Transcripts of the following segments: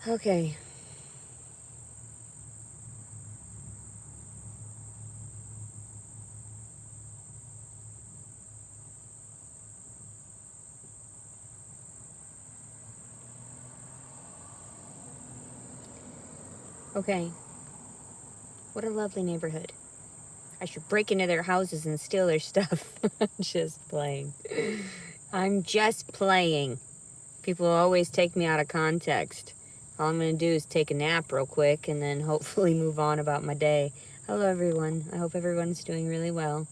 Okay. Okay. What a lovely neighborhood. I should break into their houses and steal their stuff. I'm just playing. I'm just playing. People always take me out of context. All I'm going to do is take a nap real quick and then hopefully move on about my day. Hello, everyone. I hope everyone's doing really well.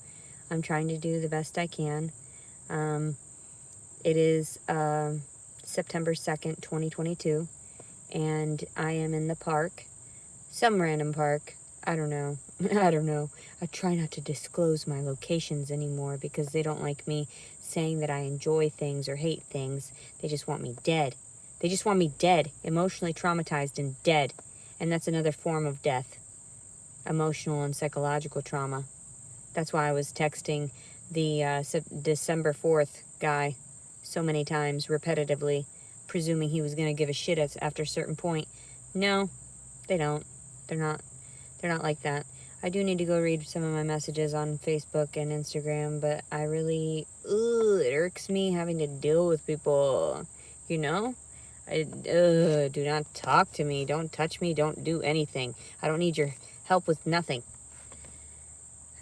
I'm trying to do the best I can. It is September 2nd, 2022, and I am in the park. Some random park. I don't know. I don't know. I try not to disclose my locations anymore because they don't like me saying that I enjoy things or hate things. They just want me dead. They just want me dead, emotionally traumatized and dead. And that's another form of death. Emotional and psychological trauma. That's why I was texting the December 4th guy so many times, repetitively, presuming he was going to give a shit after a certain point. No, they don't. They're not like that. I do need to go read some of my messages on Facebook and Instagram, but I really, it irks me having to deal with people, you know? Do not talk to me, don't touch me, don't do anything. I don't need your help with nothing.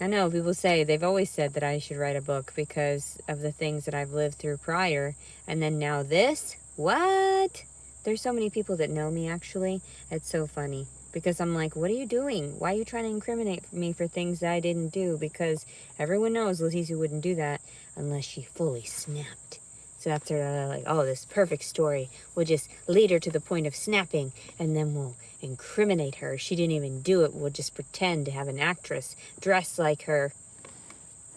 I know people say, they've always said that I should write a book because of the things that I've lived through prior, and then now this? What? There's so many people that know me, actually. It's so funny. Because I'm like, what are you doing? Why are you trying to incriminate me for things that I didn't do? Because everyone knows Leticia wouldn't do that unless she fully snapped. So that's sort of like, oh, this perfect story. We'll just lead her to the point of snapping, and then we'll incriminate her. She didn't even do it. We'll just pretend to have an actress dressed like her.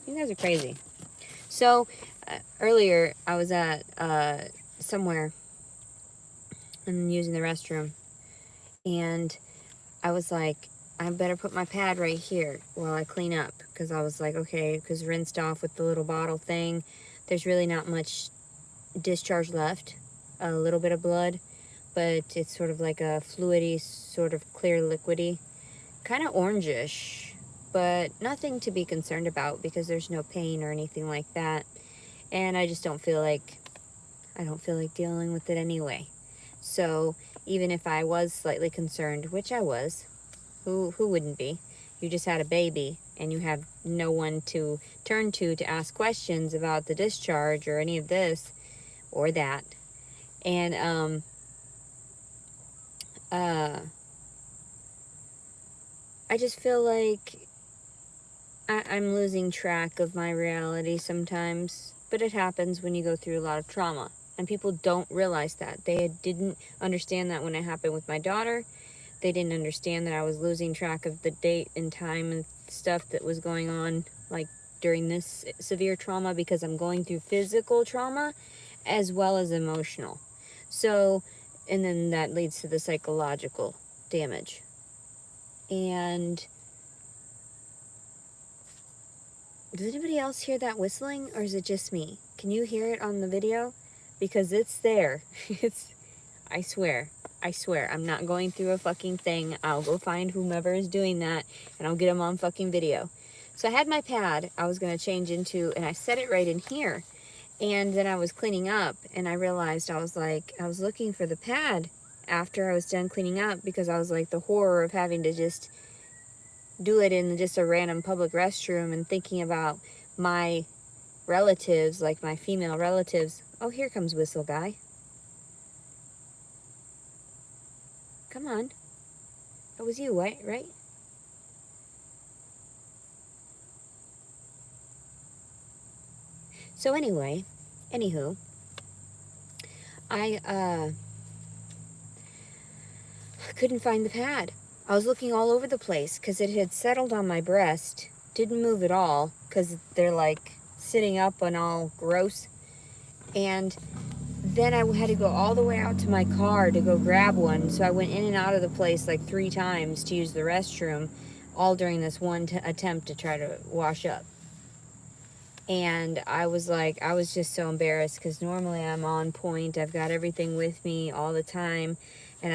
You guys are crazy. So, earlier, I was at somewhere and using the restroom, and I was like, I better put my pad right here while I clean up, because I was like, okay, because rinsed off with the little bottle thing, there's really not much discharge left, a little bit of blood, but it's sort of like a fluidy, sort of clear liquidy, kind of orangish, but nothing to be concerned about because there's no pain or anything like that, and I just don't feel like dealing with it anyway. So even if I was slightly concerned, which I was, who wouldn't be? You just had a baby and you have no one to turn to ask questions about the discharge or any of this or that. And I just feel like I'm losing track of my reality sometimes, but it happens when you go through a lot of trauma. And people don't realize that. They didn't understand that when it happened with my daughter. They didn't understand that I was losing track of the date and time and stuff that was going on, like, during this severe trauma, because I'm going through physical trauma as well as emotional. So, and then that leads to the psychological damage. And does anybody else hear that whistling, or is it just me? Can you hear it on the video? Because it's there. I swear, I'm not going through a fucking thing. I'll go find whomever is doing that, and I'll get them on fucking video. So I had my pad I was going to change into, and I set it right in here. And then I was cleaning up, and I realized I was looking for the pad after I was done cleaning up, because I was like, the horror of having to just do it in just a random public restroom and thinking about my relatives, like my female relatives. Oh, here comes Whistle Guy. Come on. That was you, right? So anywho, I couldn't find the pad. I was looking all over the place because it had settled on my breast. Didn't move at all because they're like sitting up and all gross. And then I had to go all the way out to my car to go grab one. So I went in and out of the place like 3 times to use the restroom, all during this one attempt to try to wash up. And I was just so embarrassed because normally I'm on point. I've got everything with me all the time. And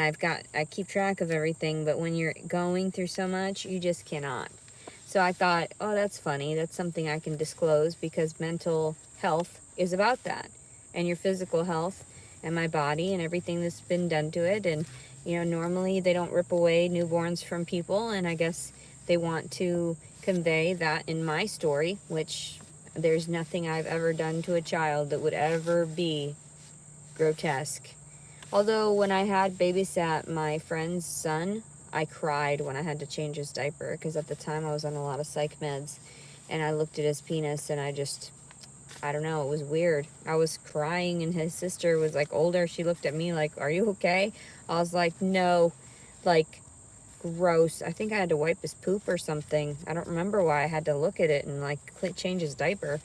I keep track of everything, but when you're going through so much, you just cannot. So I thought, oh, that's funny. That's something I can disclose, because mental health is about that. And your physical health and my body and everything that's been done to it. And, normally they don't rip away newborns from people. And I guess they want to convey that in my story, which there's nothing I've ever done to a child that would ever be grotesque. Although when I had babysat my friend's son, I cried when I had to change his diaper, because at the time I was on a lot of psych meds, and I looked at his penis and I don't know, it was weird. I was crying, and his sister was like older. She looked at me like, "Are you okay?" I was like, "No," like, gross. I think I had to wipe his poop or something. I don't remember why I had to look at it and like change his diaper.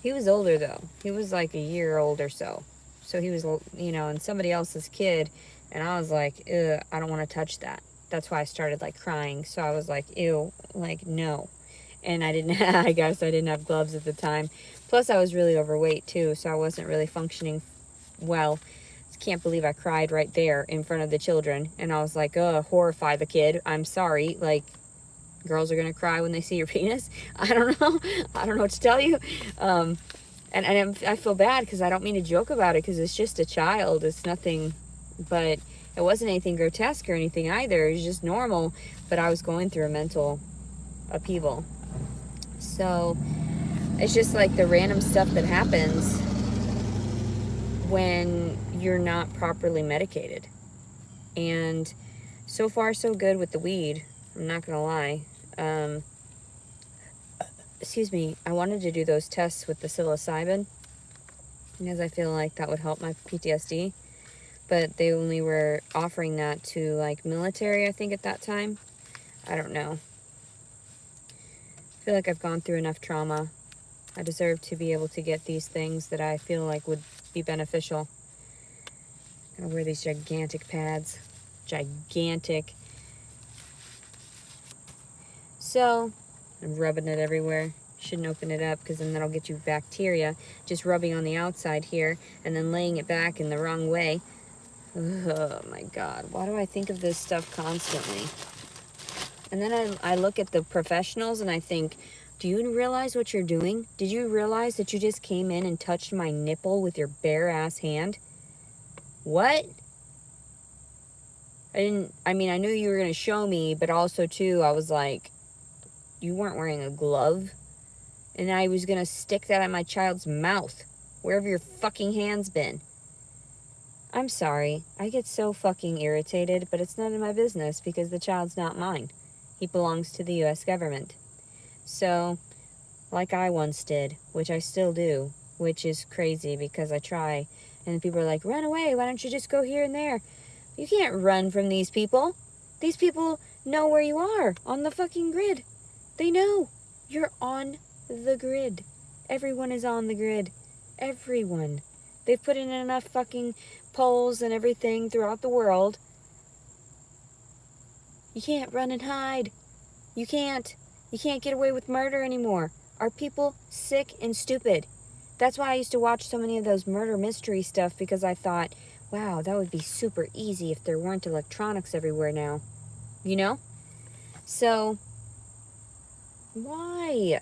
He was older though. He was like a year old or so. So he was, and somebody else's kid. And I was like, ew, I don't want to touch that. That's why I started like crying. So I was like, ew, like, no. And I guess I didn't have gloves at the time. Plus I was really overweight too. So I wasn't really functioning well. Can't believe I cried right there in front of the children. And I was like, oh, horrify the kid. I'm sorry. Like, girls are going to cry when they see your penis. I don't know. I don't know what to tell you. And I feel bad because I don't mean to joke about it, because it's just a child. It's nothing, but it wasn't anything grotesque or anything either. It was just normal. But I was going through a mental upheaval. So it's just like the random stuff that happens when you're not properly medicated. And so far so good with the weed, I'm not gonna lie. Excuse me, I wanted to do those tests with the psilocybin, because I feel like that would help my PTSD, but they only were offering that to like military, I think, at that time. I don't know. I feel like I've gone through enough trauma. I deserve to be able to get these things that I feel like would be beneficial. I'm gonna wear these gigantic pads. Gigantic. So, I'm rubbing it everywhere. Shouldn't open it up, because then that'll get you bacteria. Just rubbing on the outside here and then laying it back in the wrong way. Oh my God. Why do I think of this stuff constantly? And then I look at the professionals and I think, do you realize what you're doing? Did you realize that you just came in and touched my nipple with your bare ass hand? What? I knew you were going to show me, but also too, I was like, you weren't wearing a glove. And I was going to stick that in my child's mouth, wherever your fucking hand's been. I'm sorry. I get so fucking irritated, but it's none of my business, because the child's not mine. He belongs to the U.S. government. So, like I once did, which I still do, which is crazy because I try. And people are like, run away. Why don't you just go here and there? You can't run from these people. These people know where you are on the fucking grid. They know. You're on the grid. Everyone is on the grid. Everyone. They've put in enough fucking polls and everything throughout the world. You can't run and hide. You can't. You can't get away with murder anymore. Are people sick and stupid? That's why I used to watch so many of those murder mystery stuff, because I thought, wow, that would be super easy if there weren't electronics everywhere now. You know? So, why?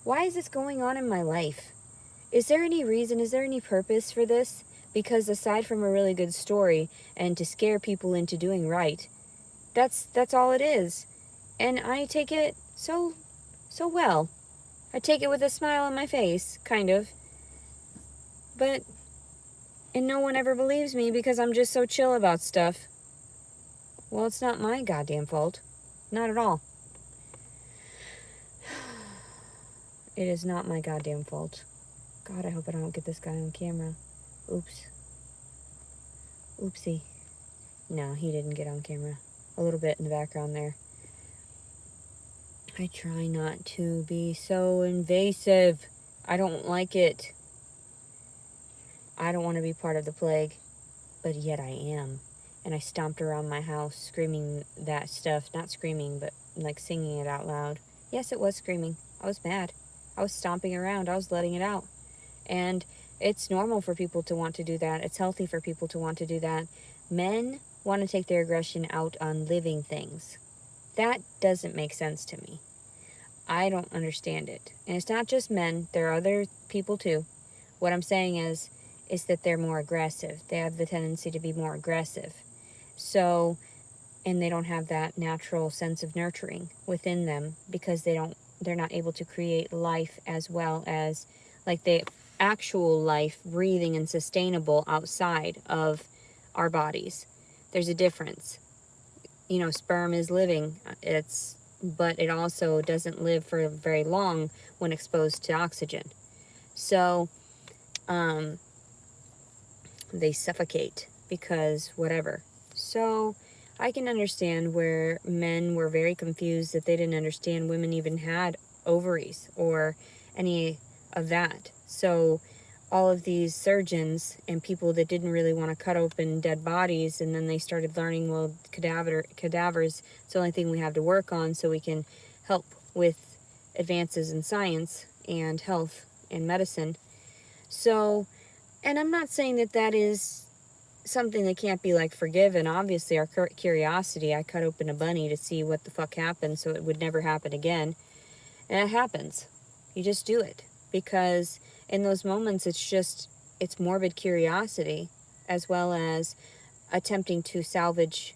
Why is this going on in my life? Is there any reason? Is there any purpose for this? Because aside from a really good story and to scare people into doing right, that's all it is. And I take it so well. I take it with a smile on my face, kind of. And no one ever believes me because I'm just so chill about stuff. Well, it's not my goddamn fault. Not at all. It is not my goddamn fault. God, I hope I don't get this guy on camera. Oops. Oopsie. No, he didn't get on camera. A little bit in the background there. I try not to be so invasive. I don't like it. I don't want to be part of the plague, but yet I am. And I stomped around my house screaming that stuff. Not screaming, but like singing it out loud. Yes, it was screaming. I was mad. I was stomping around. I was letting it out. And it's normal for people to want to do that. It's healthy for people to want to do that. Men want to take their aggression out on living things. That doesn't make sense to me. I don't understand it. And it's not just men, there are other people too. What I'm saying is that they're more aggressive. They have the tendency to be more aggressive. So, and they don't have that natural sense of nurturing within them because they're not able to create life as well as like the actual life, breathing and sustainable outside of our bodies. There's a difference. You know, sperm is living. But it also doesn't live for very long when exposed to oxygen. So, they suffocate because whatever. So, I can understand where men were very confused that they didn't understand women even had ovaries or any of that. So, all of these surgeons and people that didn't really want to cut open dead bodies, and then they started learning, well, cadavers, it's the only thing we have to work on so we can help with advances in science and health and medicine. So, and I'm not saying that that is something that can't be like forgiven. Obviously, our curiosity, I cut open a bunny to see what the fuck happened so it would never happen again. And it happens. You just do it. Because in those moments, it's morbid curiosity as well as attempting to salvage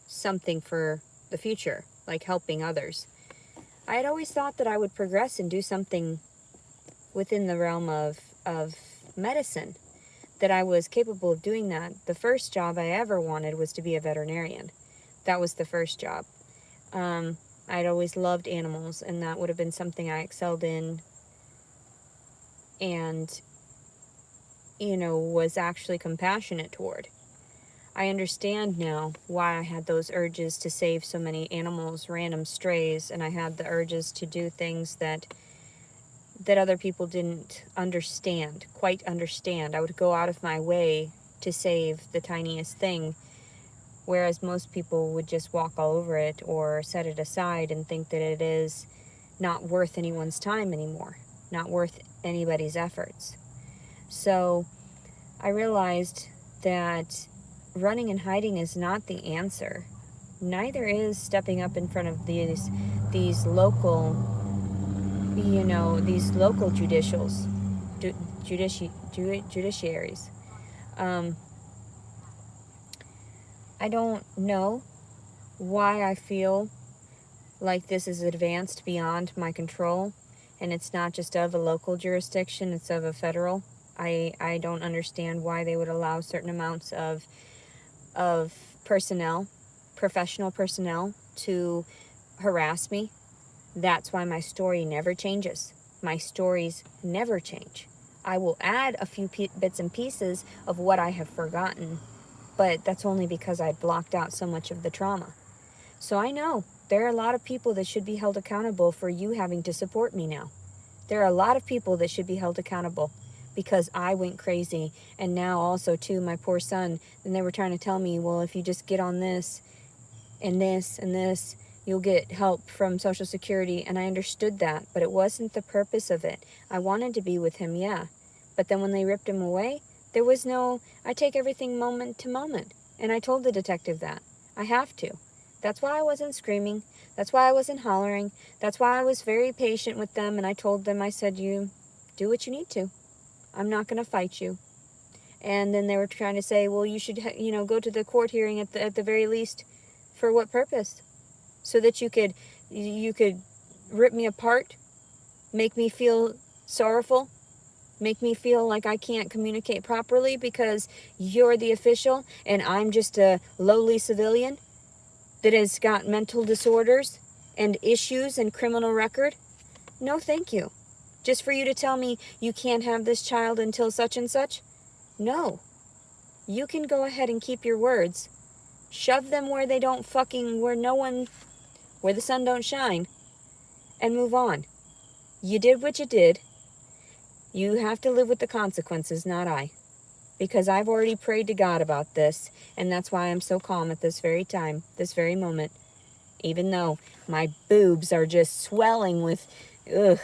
something for the future, like helping others. I had always thought that I would progress and do something within the realm of medicine, that I was capable of doing that. The first job I ever wanted was to be a veterinarian. That was the first job. I'd always loved animals, and that would have been something I excelled in and, you know, was actually compassionate toward. I understand now why I had those urges to save so many animals, random strays, and I had the urges to do things that other people didn't quite understand. I would go out of my way to save the tiniest thing, whereas most people would just walk all over it or set it aside and think that it is not worth anyone's time anymore, not worth anybody's efforts. So I realized that running and hiding is not the answer. Neither is stepping up in front of these local, you know, these local judiciaries. I don't know why I feel like this is advanced beyond my control, and it's not just of a local jurisdiction, it's of a federal. I don't understand why they would allow certain amounts of personnel, professional personnel, to harass me. That's why my story never changes. My stories never change. I will add a few bits and pieces of what I have forgotten, but that's only because I blocked out so much of the trauma. So I know there are a lot of people that should be held accountable for you having to support me now. There are a lot of people that should be held accountable because I went crazy. And now also, too, my poor son, and they were trying to tell me, well, if you just get on this and this and this, you'll get help from Social Security. And I understood that, but it wasn't the purpose of it. I wanted to be with him, yeah. But then when they ripped him away, there was no, I take everything moment to moment. And I told the detective that. I have to. That's why I wasn't screaming. That's why I wasn't hollering. That's why I was very patient with them. And I told them, I said, you do what you need to. I'm not going to fight you. And then they were trying to say, well, you should, go to the court hearing at the very least. For what purpose? So that you could rip me apart, make me feel sorrowful, make me feel like I can't communicate properly because you're the official and I'm just a lowly civilian that has got mental disorders and issues and criminal record? No, thank you. Just for you to tell me you can't have this child until such and such? No. You can go ahead and keep your words. Shove them where they don't where the sun don't shine, and move on. You did what you did. You have to live with the consequences, not I. Because I've already prayed to God about this, and that's why I'm so calm at this very time, this very moment. Even though my boobs are just swelling with, ugh.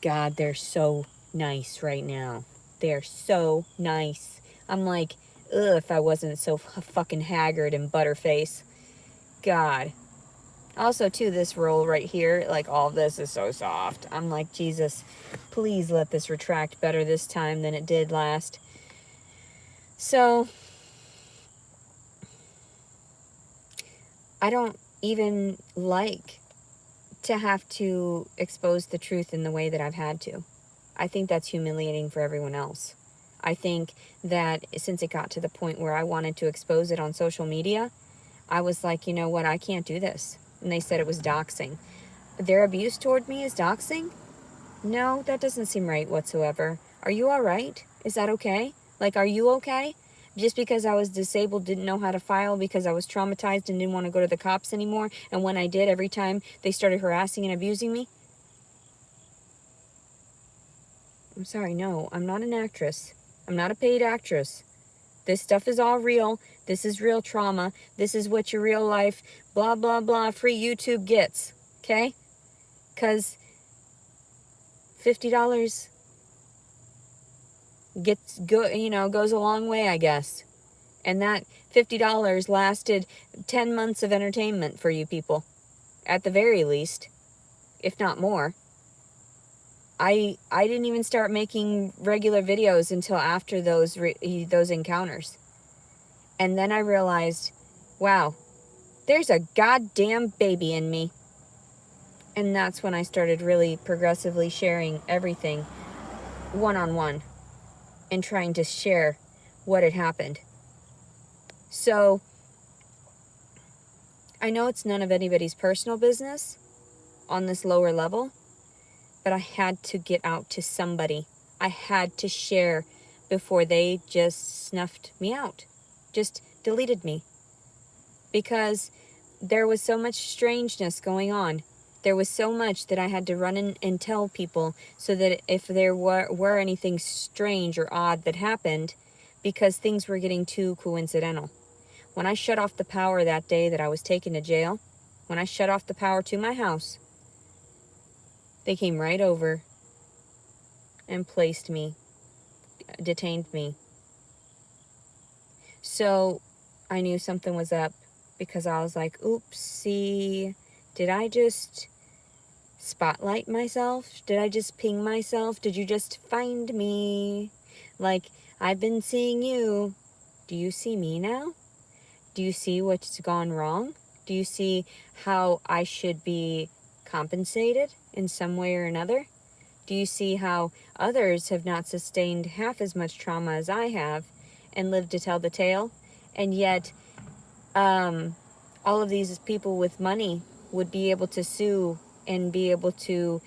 God, they're so nice right now. They're so nice. I'm like, Ugh, if I wasn't so fucking haggard and butterface. God. Also, too, this roll right here, like, all of this is so soft. I'm like, Jesus, please let this retract better this time than it did last. So, I don't even like to have to expose the truth in the way that I've had to. I think that's humiliating for everyone else. I think that since it got to the point where I wanted to expose it on social media, I was like, you know what, I can't do this. And they said it was doxing. Their abuse toward me is doxing? No, that doesn't seem right whatsoever. Are you all right? Is that okay? Like, are you okay? Just because I was disabled, didn't know how to file because I was traumatized and didn't want to go to the cops anymore. And when I did, every time they started harassing and abusing me. I'm sorry, no, I'm not an actress. I'm not a paid actress. This stuff is all real. This is real trauma. This is what your real life, blah, blah, blah, free YouTube gets. Okay? Because $50 goes a long way, I guess. And that $50 lasted 10 months of entertainment for you people, at the very least, if not more. I didn't even start making regular videos until after those encounters. And then I realized, wow, there's a goddamn baby in me. And that's when I started really progressively sharing everything one-on-one and trying to share what had happened. So, I know it's none of anybody's personal business on this lower level, but I had to get out to somebody. I had to share before they just snuffed me out, just deleted me. Because there was so much strangeness going on. There was so much that I had to run in and tell people so that if there were anything strange or odd that happened, because things were getting too coincidental. When I shut off the power that day that I was taken to jail, when I shut off the power to my house, they came right over and placed me, detained me. So I knew something was up because I was like, oopsie, did I just spotlight myself? Did I just ping myself? Did you just find me? Like, I've been seeing you. Do you see me now? Do you see what's gone wrong? Do you see how I should be compensated in some way or another? Do you see how others have not sustained half as much trauma as I have and lived to tell the tale? And yet, all of these people with money would be able to sue and be able to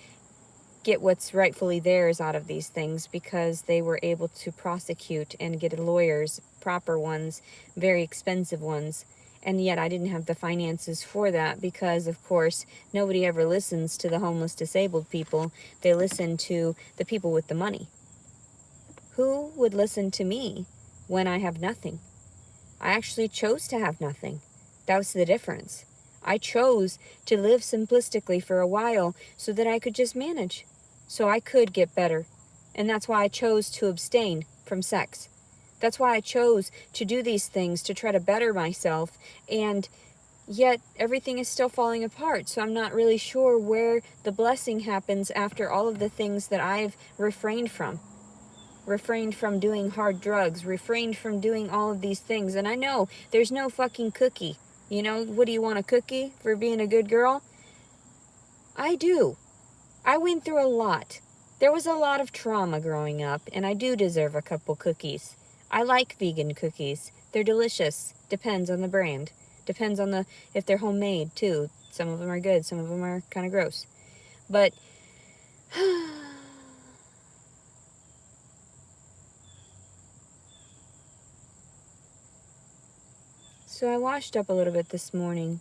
get what's rightfully theirs out of these things because they were able to prosecute and get lawyers, proper ones, very expensive ones. And yet I didn't have the finances for that because, of course, nobody ever listens to the homeless disabled people. They listen to the people with the money. Who would listen to me when I have nothing? I actually chose to have nothing. That was the difference. I chose to live simplistically for a while so that I could just manage, so I could get better. And that's why I chose to abstain from sex. That's why I chose to do these things to try to better myself, and yet everything is still falling apart. So I'm not really sure where the blessing happens after all of the things that I've refrained from. Refrained from doing hard drugs, refrained from doing all of these things. And I know there's no fucking cookie. You know, what do you want, a cookie for being a good girl? I do. I went through a lot. There was a lot of trauma growing up, and I do deserve a couple cookies. I like vegan cookies. They're delicious. Depends on the brand. Depends on if they're homemade, too. Some of them are good. Some of them are kind of gross. But so I washed up a little bit this morning.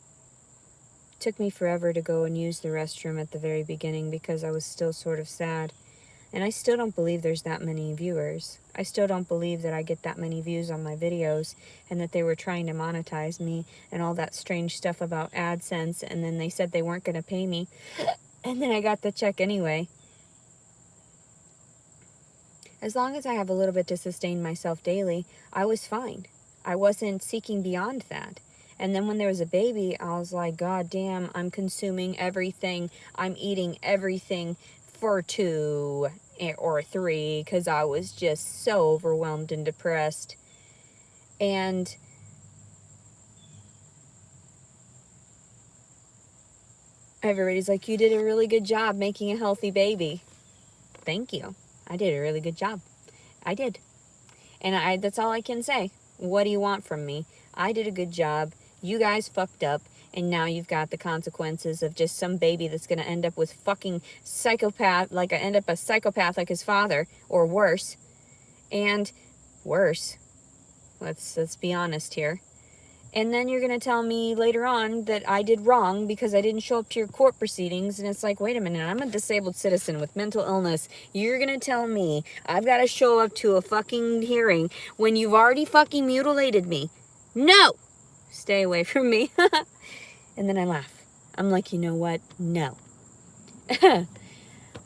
It took me forever to go and use the restroom at the very beginning because I was still sort of sad. And I still don't believe there's that many viewers. I still don't believe that I get that many views on my videos and that they were trying to monetize me and all that strange stuff about AdSense, and then they said they weren't going to pay me. And then I got the check anyway. As long as I have a little bit to sustain myself daily, I was fine. I wasn't seeking beyond that. And then when there was a baby, I was like, God damn, I'm consuming everything. I'm eating everything for 2 or 3 because I was just so overwhelmed and depressed. And everybody's like, you did a really good job making a healthy baby. Thank you. I did a really good job. I did. And that's all I can say. What do you want from me? I did a good job. You guys fucked up. And now you've got the consequences of just some baby that's going to end up with fucking psychopath, like end up a psychopath like his father, or worse. And worse. Let's be honest here. And then you're going to tell me later on that I did wrong because I didn't show up to your court proceedings. And it's like, wait a minute, I'm a disabled citizen with mental illness. You're going to tell me I've got to show up to a fucking hearing when you've already fucking mutilated me. No! Stay away from me. And then I laugh. I'm like, you know what? No. I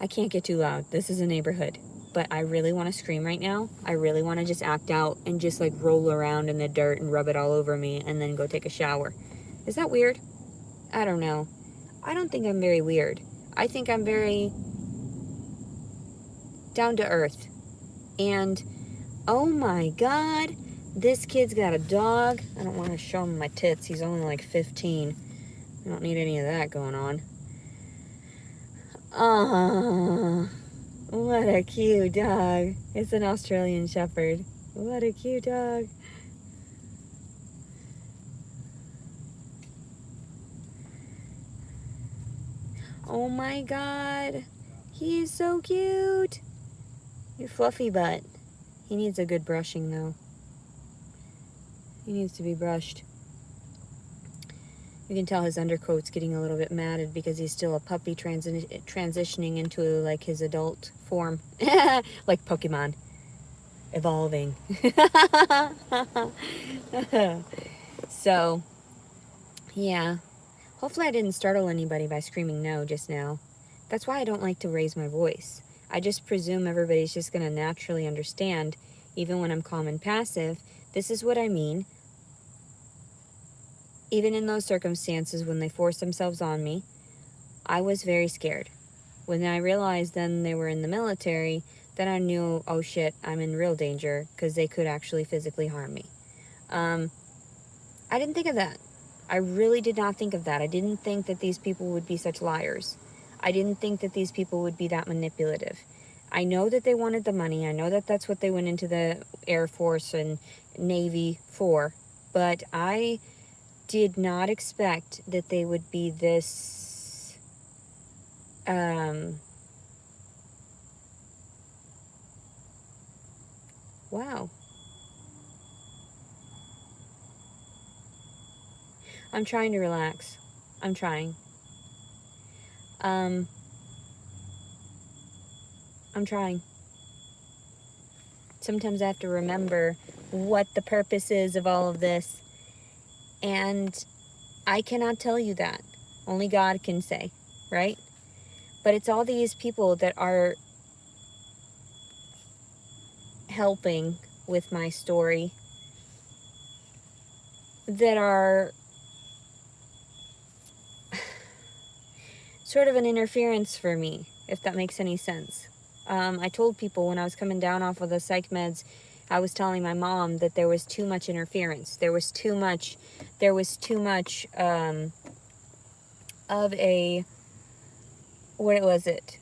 can't get too loud. This is a neighborhood. But I really want to scream right now. I really want to just act out and just like roll around in the dirt and rub it all over me and then go take a shower. Is that weird? I don't know. I don't think I'm very weird. I think I'm very down to earth. And oh my God, this kid's got a dog. I don't want to show him my tits. He's only like 15. I don't need any of that going on. What a cute dog. It's an Australian Shepherd. What a cute dog. Oh my God. He is so cute. Your fluffy butt. He needs a good brushing though. He needs to be brushed. You can tell his undercoat's getting a little bit matted because he's still a puppy transitioning into like his adult form. Like Pokemon. Evolving. So, yeah. Hopefully I didn't startle anybody by screaming no just now. That's why I don't like to raise my voice. I just presume everybody's just going to naturally understand, even when I'm calm and passive. This is what I mean. Even in those circumstances when they forced themselves on me, I was very scared. When I realized then they were in the military, then I knew, oh shit, I'm in real danger because they could actually physically harm me. I didn't think of that. I really did not think of that. I didn't think that these people would be such liars. I didn't think that these people would be that manipulative. I know that they wanted the money. I know that that's what they went into the Air Force and Navy for. But I did not expect that they would be this wow. I'm trying to relax. I'm trying. I'm trying. Sometimes I have to remember what the purpose is of all of this. And I cannot tell you that. Only God can say, right? But it's all these people that are helping with my story that are sort of an interference for me, if that makes any sense. I told people when I was coming down off of the psych meds, I was telling my mom that there was too much interference. There was too much of a, what was it?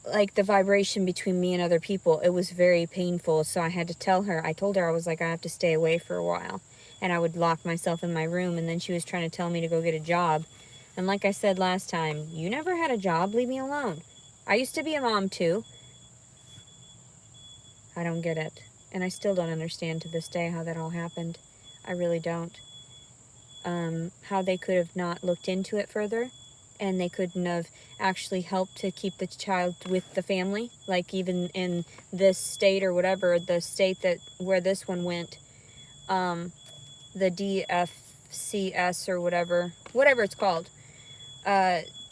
Like the vibration between me and other people. It was very painful. So I had to tell her, I told her, I was like, I have to stay away for a while. And I would lock myself in my room. And then she was trying to tell me to go get a job. And like I said last time, you never had a job, leave me alone. I used to be a mom too. I don't get it. And I still don't understand to this day how that all happened. I really don't. How they could have not looked into it further. And they couldn't have actually helped to keep the child with the family. Like even in this state or whatever, the state that where this one went, the DFCS or whatever it's called.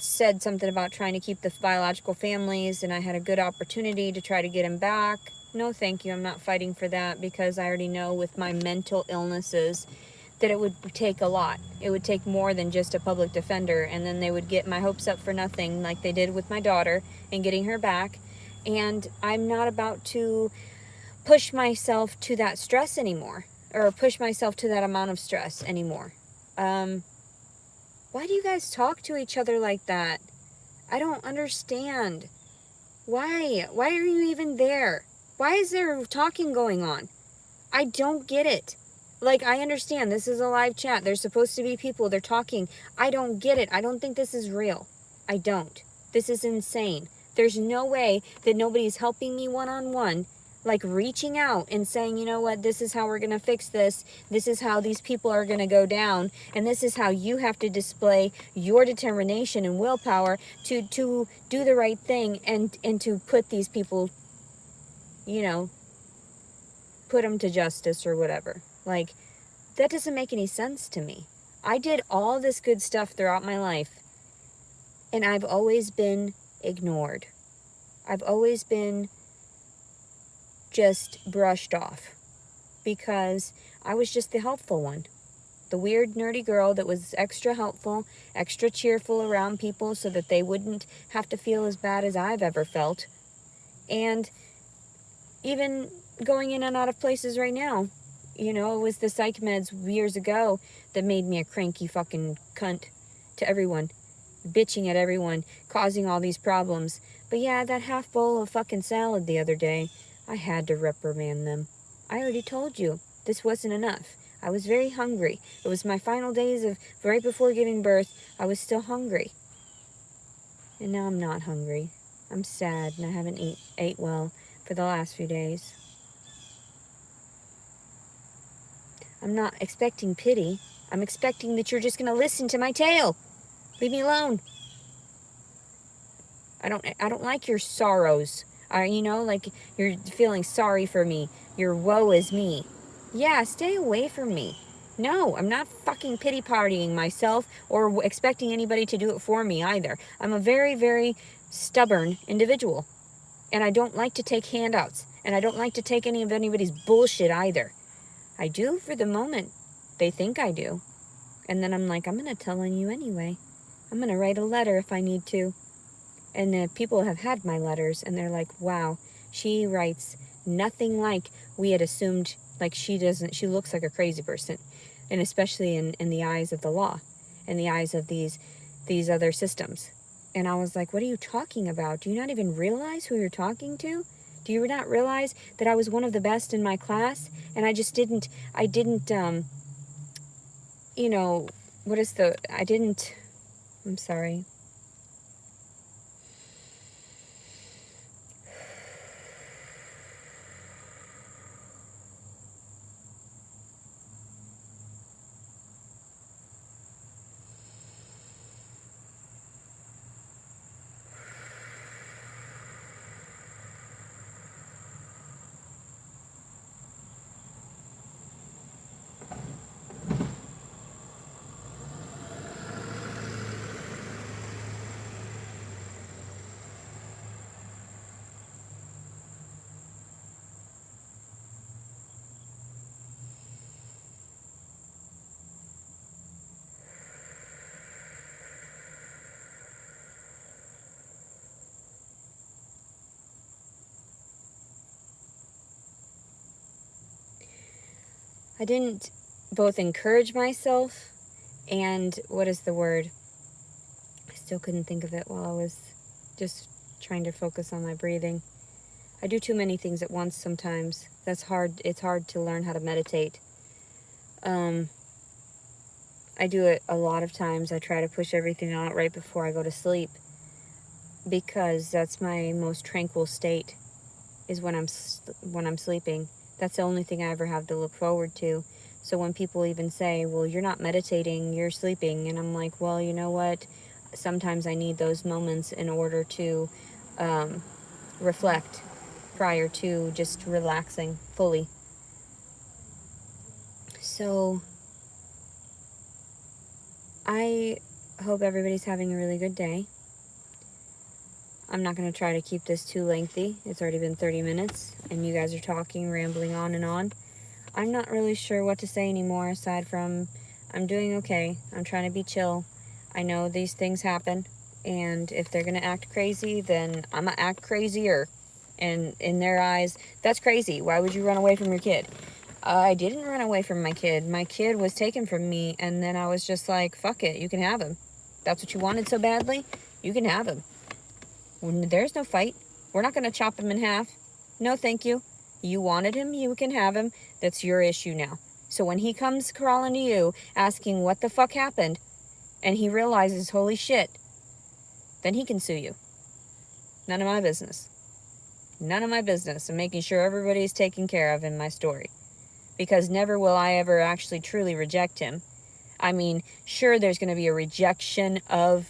said something about trying to keep the biological families, and I had a good opportunity to try to get him back. No, thank you. I'm not fighting for that, because I already know with my mental illnesses that it would take a lot. It would take more than just a public defender, and then they would get my hopes up for nothing, like they did with my daughter and getting her back. And I'm not about to push myself to that stress anymore, or push myself to that amount of stress anymore. Why do you guys talk to each other like that? I don't understand. Why? Why are you even there? Why is there talking going on? I don't get it. Like, I understand this is a live chat. There's supposed to be people. They're talking. I don't get it. I don't think this is real. I don't. This is insane. There's no way that nobody's helping me one-on-one, like reaching out and saying, you know what, this is how we're going to fix this. This is how these people are going to go down. And this is how you have to display your determination and willpower to do the right thing, and to put these people, you know, put them to justice or whatever. Like, that doesn't make any sense to me. I did all this good stuff throughout my life, and I've always been ignored. I've always been just brushed off, because I was just the helpful one. The weird, nerdy girl that was extra helpful, extra cheerful around people so that they wouldn't have to feel as bad as I've ever felt. And even going in and out of places right now. You know, it was the psych meds years ago that made me a cranky fucking cunt to everyone. Bitching at everyone, causing all these problems. But yeah, that half bowl of fucking salad the other day, I had to reprimand them. I already told you, this wasn't enough. I was very hungry. It was my final days of right before giving birth. I was still hungry. And now I'm not hungry. I'm sad, and I haven't ate well for the last few days. I'm not expecting pity. I'm expecting that you're just going to listen to my tale. Leave me alone. I don't like your sorrows. You know, like you're feeling sorry for me. Your woe is me. Yeah, stay away from me. No, I'm not fucking pity partying myself or expecting anybody to do it for me either. I'm a very, very stubborn individual. And I don't like to take handouts. And I don't like to take any of anybody's bullshit either. I do for the moment. They think I do. And then I'm like, I'm going to tell on you anyway. I'm going to write a letter if I need to. And the people have had my letters, and they're like, wow, she writes nothing like we had assumed. Like, she looks like a crazy person. And especially in the eyes of the law, in the eyes of these other systems. And I was like, what are you talking about? Do you not even realize who you're talking to? Do you not realize that I was one of the best in my class? And I didn't, you know, I'm sorry. I didn't both encourage myself and, what is the word? I still couldn't think of it while I was just trying to focus on my breathing. I do too many things at once sometimes. That's hard. It's hard to learn how to meditate. I do it a lot of times. I try to push everything out right before I go to sleep, because that's my most tranquil state, is when I'm sleeping. That's the only thing I ever have to look forward to. So when people even say, well, you're not meditating, you're sleeping, and I'm like, well, you know what? Sometimes I need those moments in order to reflect prior to just relaxing fully. So I hope everybody's having a really good day. I'm not going to try to keep this too lengthy. It's already been 30 minutes, and you guys are talking, rambling on and on. I'm not really sure what to say anymore aside from I'm doing okay. I'm trying to be chill. I know these things happen, and if they're going to act crazy, then I'm going to act crazier. And in their eyes, that's crazy. Why would you run away from your kid? I didn't run away from my kid. My kid was taken from me, and then I was just like, fuck it, you can have him. That's what you wanted so badly? You can have him. There's no fight. We're not going to chop him in half. No, thank you. You wanted him, you can have him. That's your issue now. So when he comes crawling to you, asking what the fuck happened, and he realizes, holy shit, then he can sue you. None of my business. None of my business. I'm making sure everybody's taken care of in my story. Because never will I ever actually truly reject him. I mean, sure, there's going to be a rejection of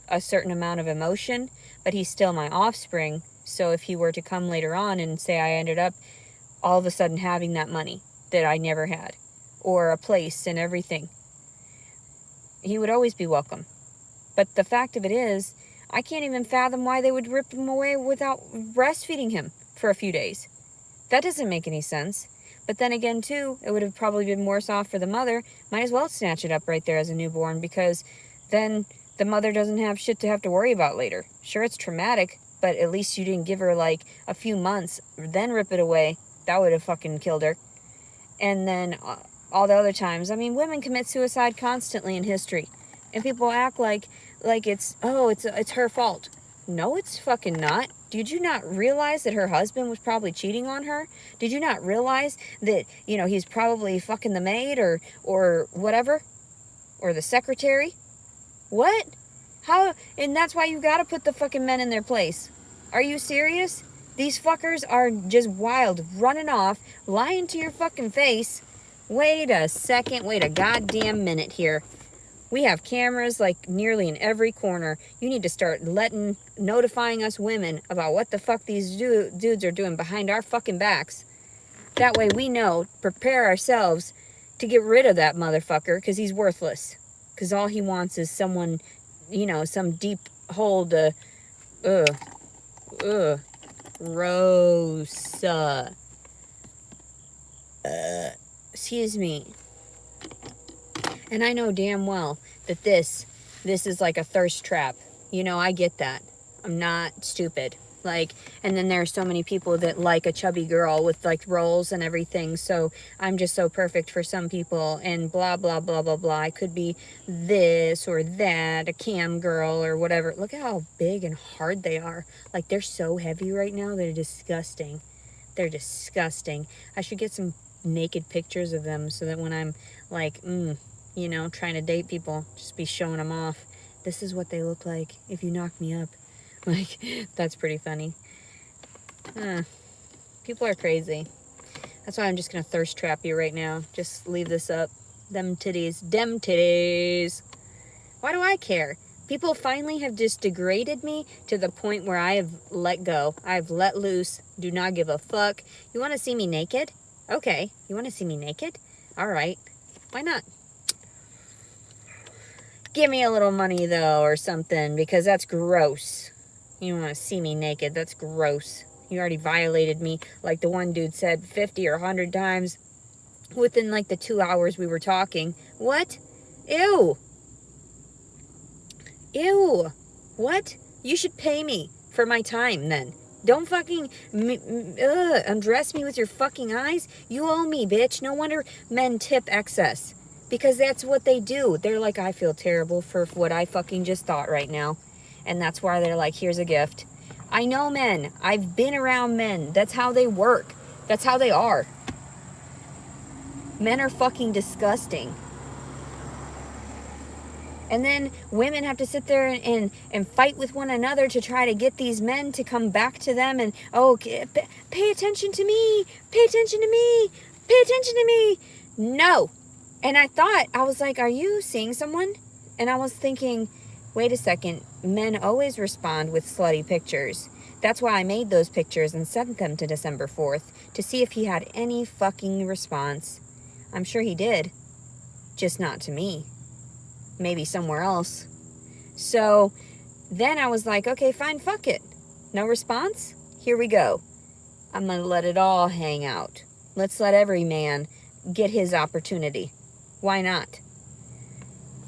a certain amount of emotion, but he's still my offspring. So if he were to come later on and say I ended up all of a sudden having that money that I never had, or a place and everything, he would always be welcome. But the fact of it is, I can't even fathom why they would rip him away without breastfeeding him for a few days. That doesn't make any sense. But then again, too, it would have probably been worse off for the mother. Might as well snatch it up right there as a newborn, because then the mother doesn't have shit to have to worry about later. Sure, it's traumatic, but at least you didn't give her like a few months, then rip it away. That would have fucking killed her. And then all the other times, I mean, women commit suicide constantly in history, and people act like it's her fault. No, it's fucking not. Did you not realize that her husband was probably cheating on her? Did you not realize that, he's probably fucking the maid or whatever? Or the secretary? What? How? And that's why you gotta put the fucking men in their place. Are you serious? These fuckers are just wild, running off, lying to your fucking face. Wait a second, wait a goddamn minute here. We have cameras like nearly in every corner. You need to start notifying us women about what the fuck these dudes are doing behind our fucking backs. That way we know, prepare ourselves to get rid of that motherfucker, because he's worthless. Because all he wants is someone, some deep hole to, Rosa. Excuse me. And I know damn well that this is like a thirst trap. I get that. I'm not stupid. And then there are so many people that like a chubby girl with like rolls and everything. So I'm just so perfect for some people and blah, blah, blah, blah, blah. I could be this or that, a cam girl or whatever. Look at how big and hard they are. Like, they're so heavy right now. They're disgusting. They're disgusting. I should get some naked pictures of them so that when I'm like, trying to date people, just be showing them off. This is what they look like if you knock me up. That's pretty funny. People are crazy. That's why I'm just gonna thirst trap you right now. Just leave this up. Them titties. Why do I care? People finally have just degraded me to the point where I have let go. I've let loose. Do not give a fuck. You want to see me naked? Okay. You want to see me naked? All right. Why not? Give me a little money, though, or something, because that's gross. You want to see me naked. That's gross. You already violated me, like the one dude said 50 or 100 times within, like, the 2 hours we were talking. What? Ew. Ew. What? You should pay me for my time, then. Don't fucking undress me with your fucking eyes. You owe me, bitch. No wonder men tip excess. Because that's what they do. They're like, I feel terrible for what I fucking just thought right now. And that's why they're like, here's a gift. I know men. I've been around men. That's how they work. That's how they are. Men are fucking disgusting. And then women have to sit there and fight with one another to try to get these men to come back to them and, pay attention to me. Pay attention to me. Pay attention to me. No. And I was like, are you seeing someone? And I was thinking, wait a second, men always respond with slutty pictures. That's why I made those pictures and sent them to December 4th to see if he had any fucking response. I'm sure he did, just not to me. Maybe somewhere else. So then I was like, okay, fine, fuck it. No response? Here we go. I'm going to let it all hang out. Let's let every man get his opportunity. Why not?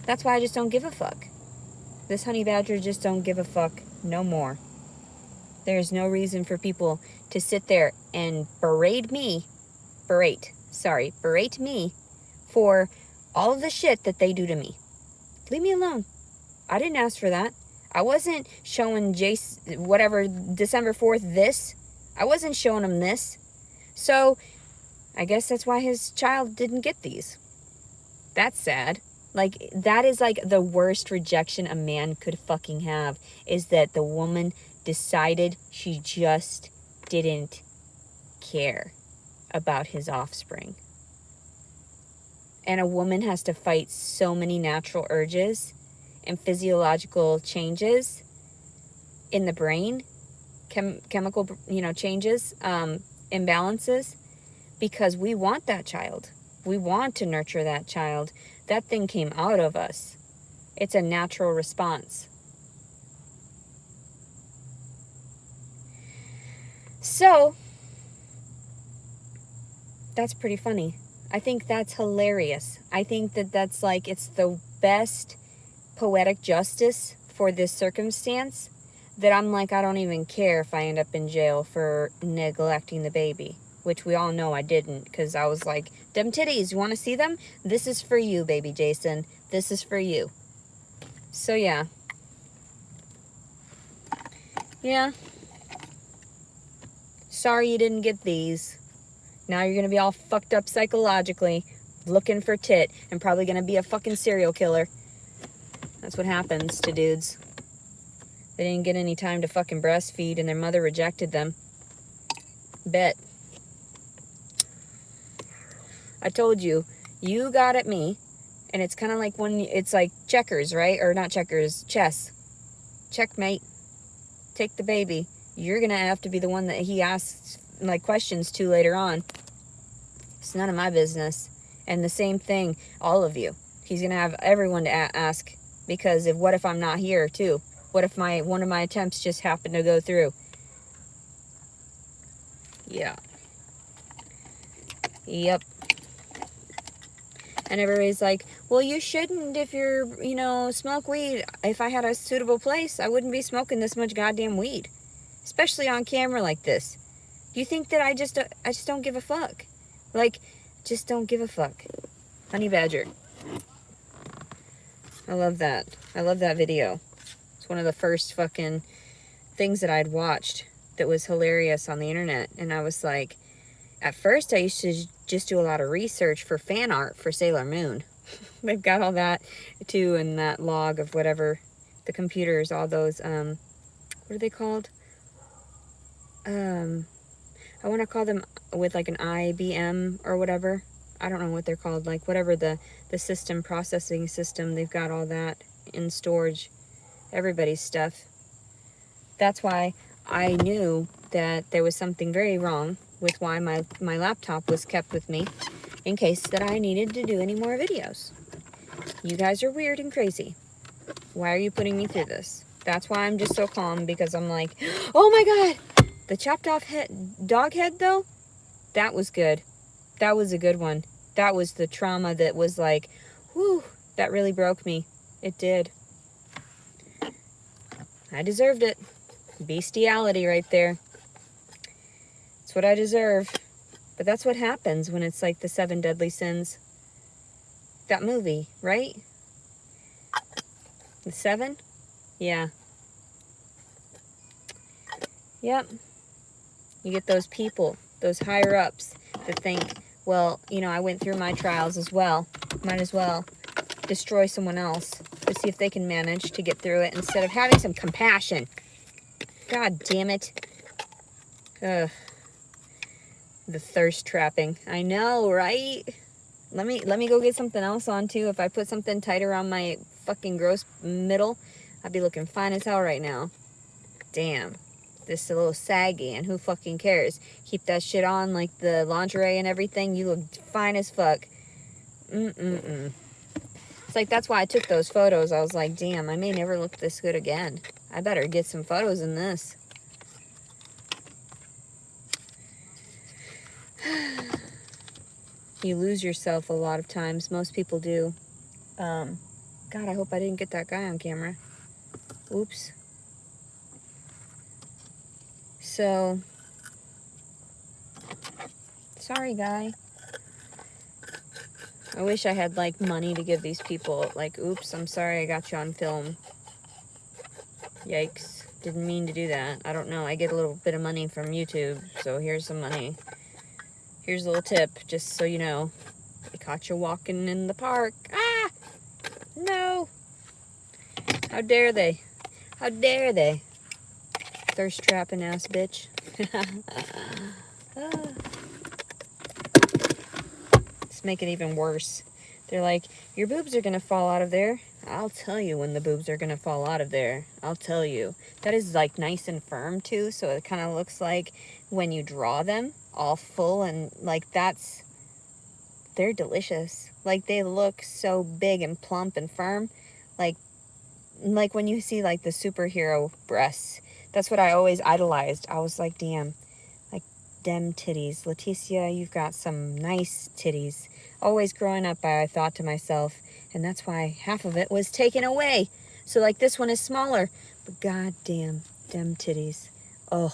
That's why I just don't give a fuck. This honey badger just don't give a fuck no more. There's no reason for people to sit there and berate me for all of the shit that they do to me. Leave me alone. I didn't ask for that. I wasn't showing Jace, whatever, December 4th, this. I wasn't showing him this. So, I guess that's why his child didn't get these. That's sad. Like, that is like the worst rejection a man could fucking have, is that the woman decided she just didn't care about his offspring. And a woman has to fight so many natural urges and physiological changes in the brain, chemical, changes, imbalances, because we want that child. We want to nurture that child. That thing came out of us. It's a natural response. So, that's pretty funny. I think that's hilarious. I think that that's like, it's the best poetic justice for this circumstance that I'm like, I don't even care if I end up in jail for neglecting the baby, which we all know I didn't, because I was like, them titties, you want to see them? This is for you, baby Jason. This is for you. So yeah. Yeah. Sorry you didn't get these. Now you're going to be all fucked up psychologically, looking for tit, and probably going to be a fucking serial killer. That's what happens to dudes. They didn't get any time to fucking breastfeed, and their mother rejected them. Bet. I told you, you got at me, and it's kind of like when, it's like checkers, right? Or not checkers, chess. Checkmate. Take the baby. You're going to have to be the one that he asks like questions to later on. It's none of my business. And the same thing, all of you. He's going to have everyone to ask, because what if I'm not here too? What if one of my attempts just happened to go through? Yeah. Yep. And everybody's like, well, you shouldn't if you're, smoke weed. If I had a suitable place, I wouldn't be smoking this much goddamn weed. Especially on camera like this. You think that I just don't give a fuck? Like, just don't give a fuck. Honey badger. I love that. I love that video. It's one of the first fucking things that I'd watched that was hilarious on the internet. And I was like, at first I used to just do a lot of research for fan art for Sailor Moon. They've got all that too in that log of whatever, the computers, all those, what are they called? I want to call them with like an IBM or whatever. I don't know what they're called. Like whatever the system, processing system, they've got all that in storage. Everybody's stuff. That's why I knew that there was something very wrong with why my laptop was kept with me in case that I needed to do any more videos. You guys are weird and crazy. Why are you putting me through this? That's why I'm just so calm, because I'm like, oh my God, the chopped off dog head though, that was good. That was a good one. That was the trauma that was like, whew, that really broke me. It did. I deserved it. Bestiality right there. It's what I deserve. But that's what happens when it's like the 7 deadly sins. That movie, right? The 7? Yeah. Yep. You get those people, those higher ups that think, well, I went through my trials as well. Might as well destroy someone else to see if they can manage to get through it instead of having some compassion. God damn it. Ugh. The thirst trapping. I know, right? Let me go get something else on too. If I put something tight around my fucking gross middle, I'd be looking fine as hell right now. Damn. This is a little saggy, and who fucking cares? Keep that shit on, like the lingerie and everything. You look fine as fuck. It's like, that's why I took those photos. I was like, damn, I may never look this good again. I better get some photos in this. You lose yourself a lot of times. Most people do. God, I hope I didn't get that guy on camera. Oops. So, sorry, guy. I wish I had, like, money to give these people. Like, oops, I'm sorry I got you on film. Yikes. Didn't mean to do that. I don't know. I get a little bit of money from YouTube, so here's some money. Here's a little tip, just so you know. They caught you walking in the park. Ah! No! How dare they? How dare they? Thirst trapping ass bitch. Let's make it even worse. They're like, your boobs are gonna fall out of there. I'll tell you when the boobs are gonna fall out of there. I'll tell you. That is like nice and firm too, so it kind of looks like when you draw them all full, and like they're delicious. Like they look so big and plump and firm. Like when you see like the superhero breasts. That's what I always idolized. I was like, damn, like dem titties. Leticia, you've got some nice titties. Always growing up, I thought to myself, and that's why half of it was taken away. So like this one is smaller, but goddamn, dem titties. Oh,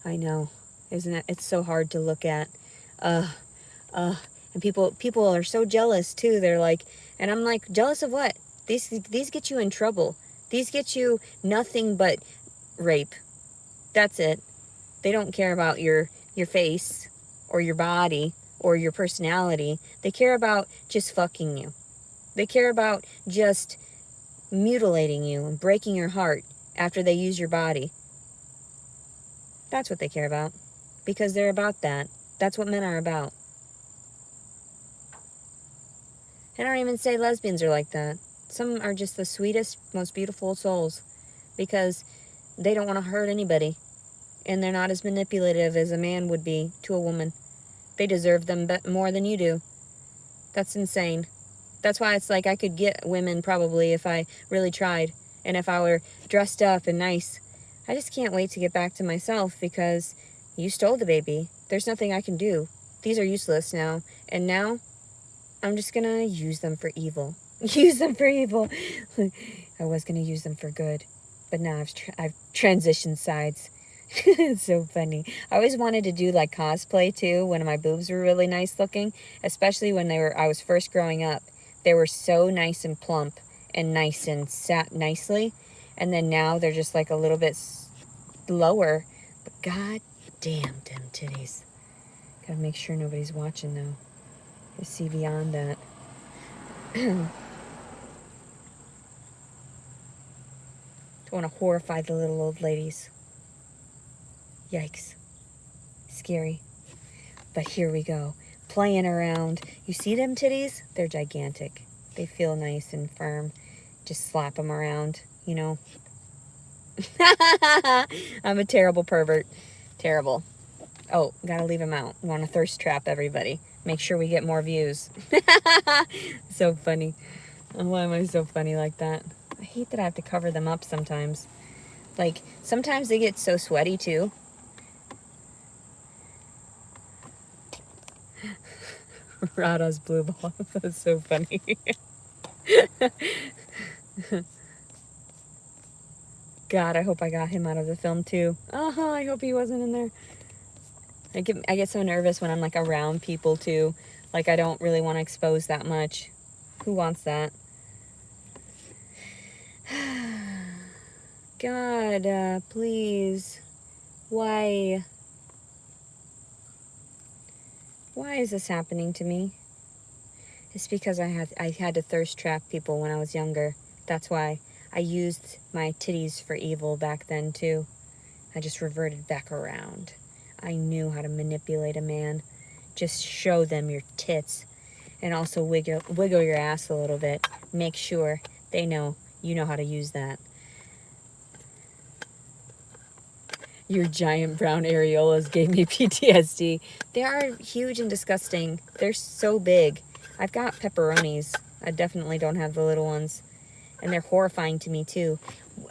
I know, isn't it? It's so hard to look at. And people are so jealous too. They're like, and I'm like, jealous of what? These get you in trouble. These get you nothing but rape. That's it. They don't care about your face or your body or your personality. They care about just fucking you. They care about just mutilating you and breaking your heart after they use your body. That's what they care about. Because they're about that. That's what men are about. I don't even say lesbians are like that. Some are just the sweetest, most beautiful souls because they don't want to hurt anybody. And they're not as manipulative as a man would be to a woman. They deserve them more than you do. That's insane. That's why it's like I could get women probably if I really tried. And if I were dressed up and nice. I just can't wait to get back to myself because you stole the baby. There's nothing I can do. These are useless now. And now I'm just going to use them for evil. Use them for evil. I was going to use them for good. But now I've transitioned sides. It's so funny. I always wanted to do like cosplay too when my boobs were really nice looking. Especially when I was first growing up. They were so nice and plump and nice and sat nicely. And then now they're just like a little bit lower. But god damn them titties. Gotta make sure nobody's watching though. I see beyond that. Don't want to horrify the little old ladies. Yikes. Scary. But here we go. Playing around. You see them titties? They're gigantic. They feel nice and firm. Just slap them around, you know. I'm a terrible pervert. Terrible. Oh, gotta leave them out. Want to thirst trap everybody. Make sure we get more views. So funny. Why am I so funny like that? I hate that I have to cover them up sometimes. Like, sometimes they get so sweaty too. Rada's blue ball. That's so funny. God, I hope I got him out of the film too. I hope he wasn't in there. I get so nervous when I'm like around people too. Like I don't really want to expose that much. Who wants that? God, please. Why? Why is this happening to me? It's because I had to thirst trap people when I was younger. That's why. I used my titties for evil back then too. I just reverted back around. I knew how to manipulate a man. Just show them your tits. And also wiggle your ass a little bit. Make sure they know you know how to use that. Your giant brown areolas gave me PTSD. They are huge and disgusting. They're so big. I've got pepperonis. I definitely don't have the little ones. And they're horrifying to me too.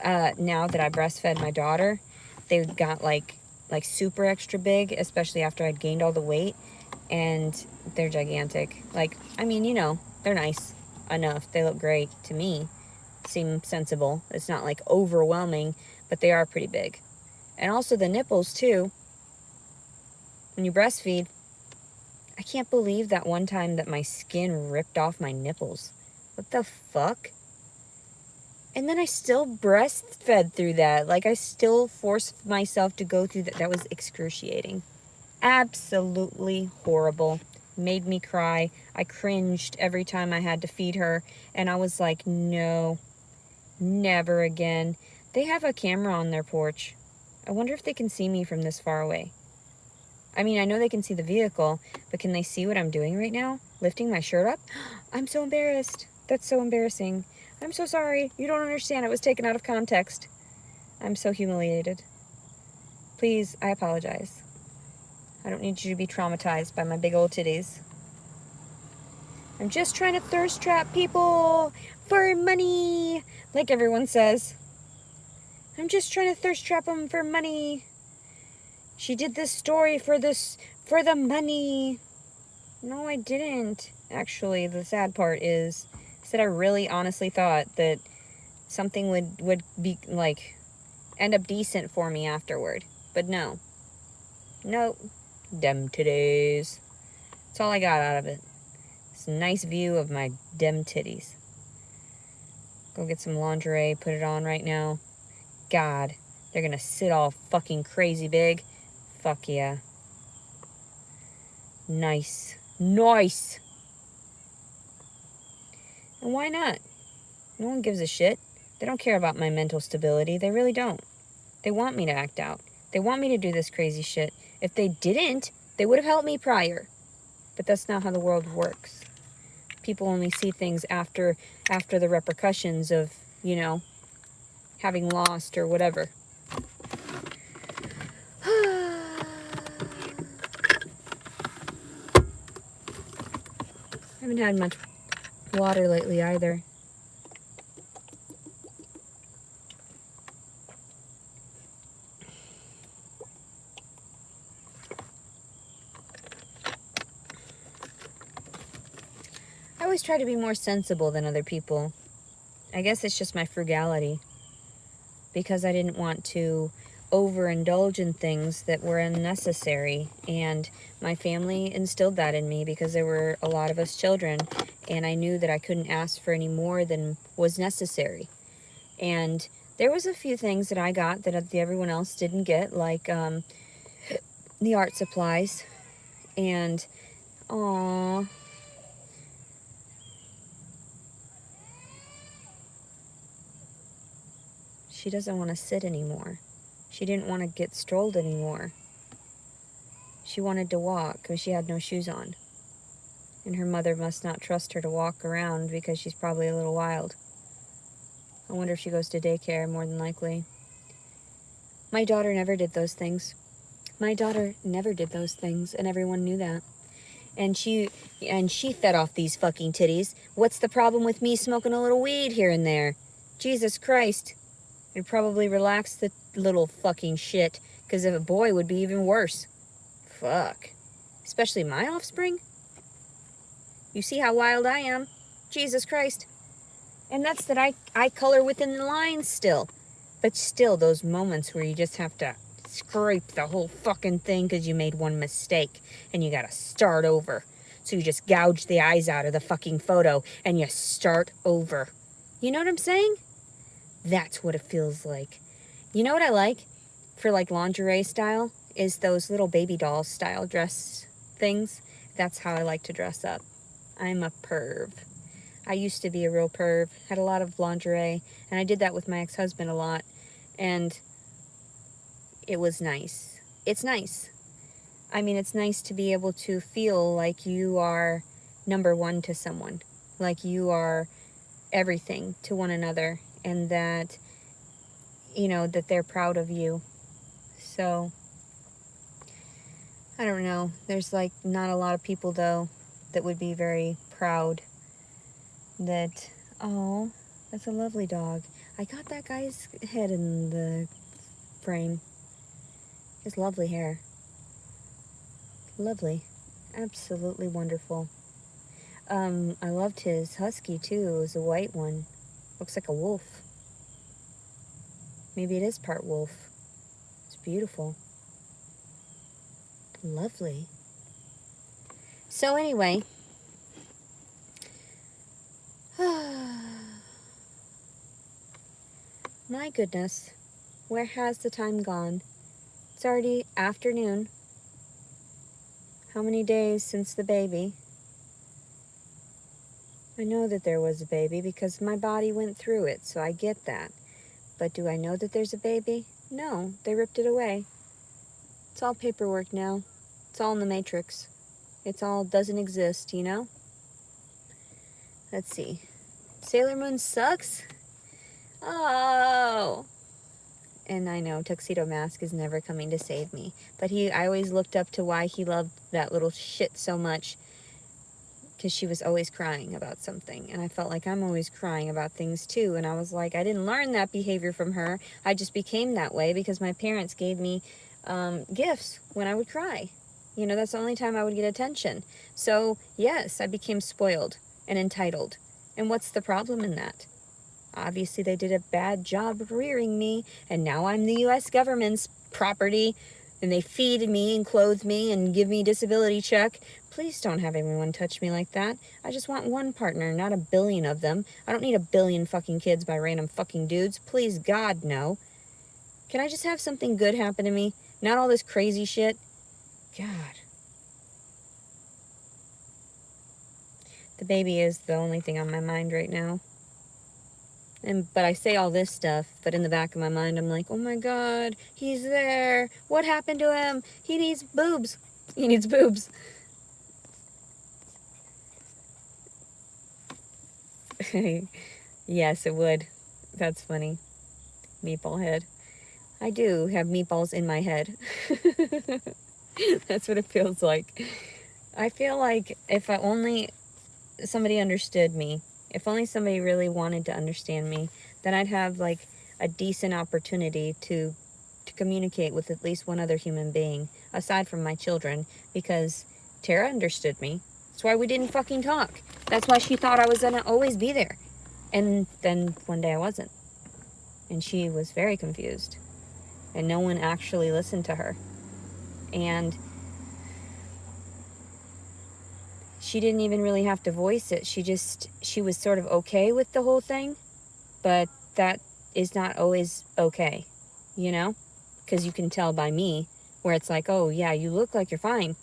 Now that I breastfed my daughter, they've got like like super extra big, especially after I'd gained all the weight, and they're gigantic. Like, I mean, you know, they're nice enough. They look great to me. Seem sensible. It's not like overwhelming, but they are pretty big. And also the nipples too. When you breastfeed, I can't believe that one time that my skin ripped off my nipples. What the fuck? And then I still breastfed through that. Like, I still forced myself to go through that. That was excruciating. Absolutely horrible. Made me cry. I cringed every time I had to feed her. And I was like, no, never again. They have a camera on their porch. I wonder if they can see me from this far away. I mean, I know they can see the vehicle, but can they see what I'm doing right now? Lifting my shirt up? I'm so embarrassed. That's so embarrassing. I'm so sorry. You don't understand. It was taken out of context. I'm so humiliated. Please, I apologize. I don't need you to be traumatized by my big old titties. I'm just trying to thirst trap people for money, like everyone says. I'm just trying to thirst trap them for money. She did this story for the money. No, I didn't. Actually, the sad part is that I really honestly thought that something would be like end up decent for me afterward. But no. Nope. Dem titties. That's all I got out of it. It's a nice view of my dem titties. Go get some lingerie, put it on right now. God, they're gonna sit all fucking crazy big. Fuck yeah. Nice. Nice! And why not? No one gives a shit. They don't care about my mental stability. They really don't. They want me to act out. They want me to do this crazy shit. If they didn't, they would have helped me prior. But that's not how the world works. People only see things after the repercussions of, you know, having lost or whatever. I haven't had much water lately either. I always try to be more sensible than other people. I guess it's just my frugality. Because I didn't want to overindulge in things that were unnecessary. And my family instilled that in me because there were a lot of us children. And I knew that I couldn't ask for any more than was necessary. And there was a few things that I got that everyone else didn't get, like the art supplies. And, aww. She doesn't want to sit anymore. She didn't want to get strolled anymore. She wanted to walk because she had no shoes on. And her mother must not trust her to walk around because she's probably a little wild. I wonder if she goes to daycare, more than likely. My daughter never did those things. My daughter never did those things, and everyone knew that. And she fed off these fucking titties. What's the problem with me smoking a little weed here and there? Jesus Christ. It'd probably relax the little fucking shit, because if a boy would be even worse. Fuck. Especially my offspring. You see how wild I am. Jesus Christ. And that's that I color within the lines still. But still, those moments where you just have to scrape the whole fucking thing because you made one mistake and you gotta start over. So you just gouge the eyes out of the fucking photo and you start over. You know what I'm saying? That's what it feels like. You know what I like for like lingerie style is those little baby doll style dress things. That's how I like to dress up. I'm a perv. I used to be a real perv, had a lot of lingerie, and I did that with my ex-husband a lot, and it was nice. It's nice. I mean, it's nice to be able to feel like you are number one to someone, like you are everything to one another, and that, you know, that they're proud of you. So, I don't know. There's like not a lot of people, though, that would be very proud that, oh, that's a lovely dog. I got that guy's head in the frame. His lovely hair. Lovely. Absolutely wonderful. I loved his husky too. It was a white one. Looks like a wolf. Maybe it is part wolf. It's beautiful. Lovely. So anyway. My goodness. Where has the time gone? It's already afternoon. How many days since the baby? I know that there was a baby because my body went through it, so I get that. But do I know that there's a baby? No, they ripped it away. It's all paperwork now. It's all in the Matrix. It's all doesn't exist, you know? Let's see. Sailor Moon sucks? Oh. And I know Tuxedo Mask is never coming to save me. But I always looked up to why he loved that little shit so much. Because she was always crying about something. And I felt like I'm always crying about things too. And I was like, I didn't learn that behavior from her. I just became that way because my parents gave me gifts when I would cry. You know, that's the only time I would get attention. So, yes, I became spoiled and entitled. And what's the problem in that? Obviously, they did a bad job rearing me, and now I'm the U.S. government's property, and they feed me and clothe me and give me a disability check. Please don't have everyone touch me like that. I just want one partner, not a billion of them. I don't need a billion fucking kids by random fucking dudes. Please, God, no. Can I just have something good happen to me? Not all this crazy shit. God. The baby is the only thing on my mind right now. But I say all this stuff, but in the back of my mind, I'm like, oh my God, he's there. What happened to him? He needs boobs. He needs boobs. Yes, it would. That's funny. Meatball head. I do have meatballs in my head. That's what it feels like. I feel like if only somebody understood me, if only somebody really wanted to understand me, then I'd have like a decent opportunity to communicate with at least one other human being aside from my children, because Tara understood me. That's why we didn't fucking talk. That's why she thought I was gonna always be there. And then one day I wasn't. And she was very confused. And no one actually listened to her. And she didn't even really have to voice it. She was sort of okay with the whole thing. But that is not always okay, you know? Because you can tell by me where it's like, oh, yeah, you look like you're fine.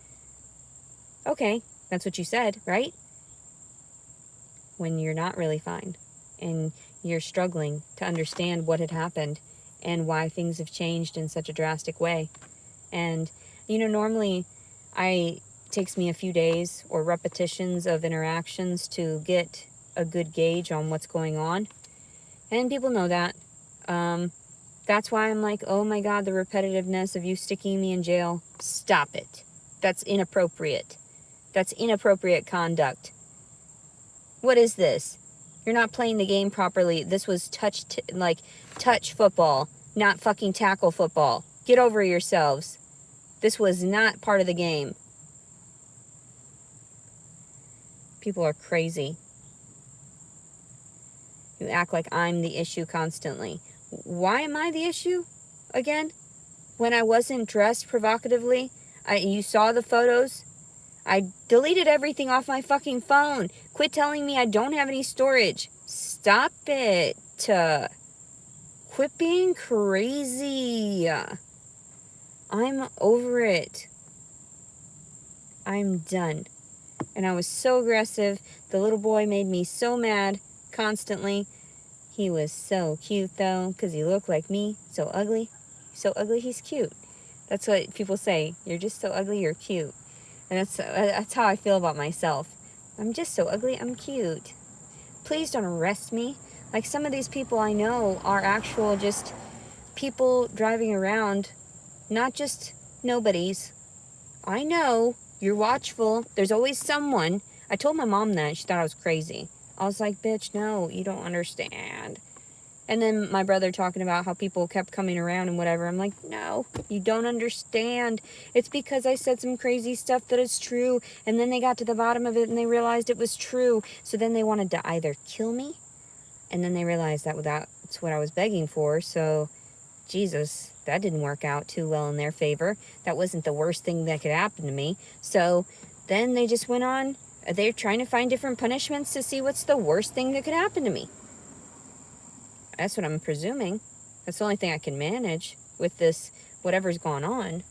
Okay, that's what you said, right? When you're not really fine and you're struggling to understand what had happened and why things have changed in such a drastic way. And, you know, normally it takes me a few days or repetitions of interactions to get a good gauge on what's going on. And people know that. That's why I'm like, oh my God, the repetitiveness of you sticking me in jail. Stop it. That's inappropriate. That's inappropriate conduct. What is this? You're not playing the game properly. This was touch football, not fucking tackle football. Get over yourselves. This was not part of the game. People are crazy. You act like I'm the issue constantly. Why am I the issue again? When I wasn't dressed provocatively, you saw the photos. I deleted everything off my fucking phone. Quit telling me I don't have any storage. Stop it. Quit being crazy. I'm over it. I'm done. And I was so aggressive. The little boy made me so mad constantly. He was so cute though, because he looked like me. So ugly. So ugly, he's cute. That's what people say. You're just so ugly, you're cute. And that's how I feel about myself. I'm just so ugly, I'm cute. Please don't arrest me. Like, some of these people I know are actual just people driving around, not just nobodies. I know, you're watchful. There's always someone. I told my mom that. She thought I was crazy. I was like, bitch, no, you don't understand. And then my brother talking about how people kept coming around and whatever. I'm like, no, you don't understand. It's because I said some crazy stuff that is true. And then they got to the bottom of it and they realized it was true. So then they wanted to either kill me. And then they realized that that's what I was begging for. So, Jesus, that didn't work out too well in their favor. That wasn't the worst thing that could happen to me. So then they just went on. They're trying to find different punishments to see what's the worst thing that could happen to me. That's what I'm presuming. That's the only thing I can manage with this, whatever's going on.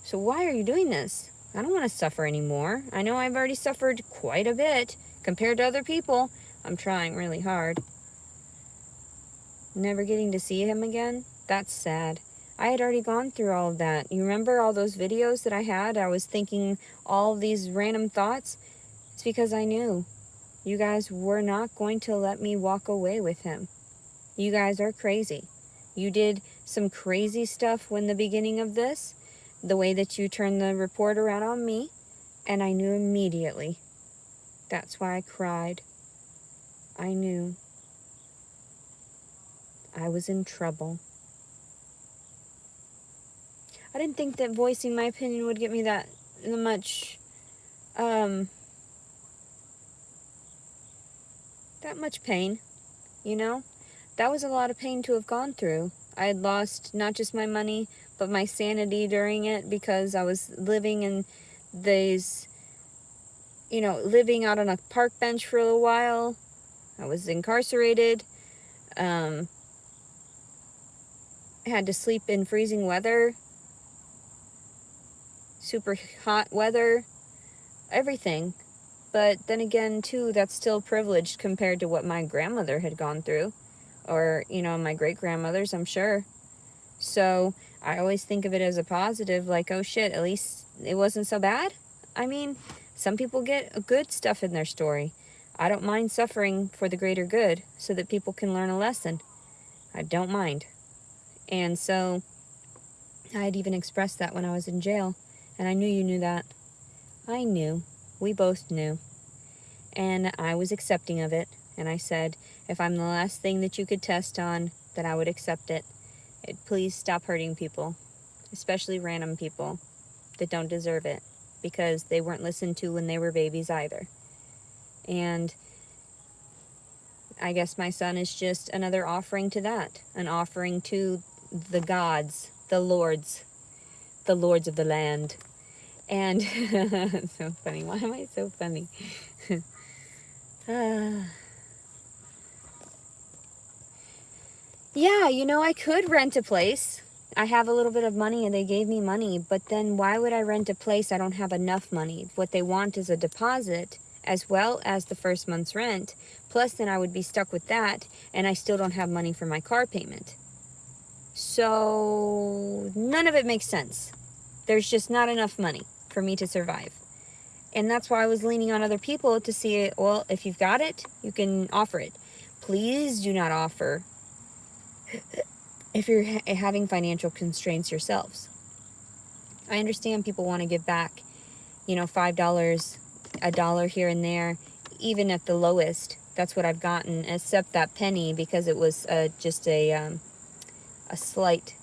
So why are you doing this? I don't want to suffer anymore. I know I've already suffered quite a bit compared to other people. I'm trying really hard. Never getting to see him again? That's sad. I had already gone through all of that. You remember all those videos that I had? I was thinking all of these random thoughts. It's because I knew you guys were not going to let me walk away with him. You guys are crazy. You did some crazy stuff when the beginning of this, the way that you turned the report around on me, and I knew immediately. That's why I cried. I knew. I was in trouble. I didn't think that voicing my opinion would get me that much, that much pain, you know? That was a lot of pain to have gone through. I had lost not just my money, but my sanity during it because I was living in these, living out on a park bench for a little while. I was incarcerated. I had to sleep in freezing weather, super hot weather, everything. But then again, too, that's still privileged compared to what my grandmother had gone through. Or, my great-grandmothers, I'm sure. So I always think of it as a positive, like, oh shit, at least it wasn't so bad. I mean, some people get good stuff in their story. I don't mind suffering for the greater good so that people can learn a lesson. I don't mind. And so I had even expressed that when I was in jail. And I knew you knew that. I knew. We both knew. And I was accepting of it. And I said, if I'm the last thing that you could test on, then I would accept it. Please stop hurting people, especially random people that don't deserve it, because they weren't listened to when they were babies either. And I guess my son is just another offering to that, an offering to the gods, the lords of the land. And so funny. Why am I so funny? Yeah, I could rent a place. I have a little bit of money and they gave me money, but then why would I rent a place? I don't have enough money. What they want is a deposit as well as the first month's rent. Plus then I would be stuck with that and I still don't have money for my car payment. So none of it makes sense. There's just not enough money for me to survive. And that's why I was leaning on other people to see it. Well, if you've got it, you can offer it. Please do not offer if you're having financial constraints yourselves. I understand people want to give back, $5, $1 here and there, even at the lowest. That's what I've gotten, except that penny, because it was just a slight,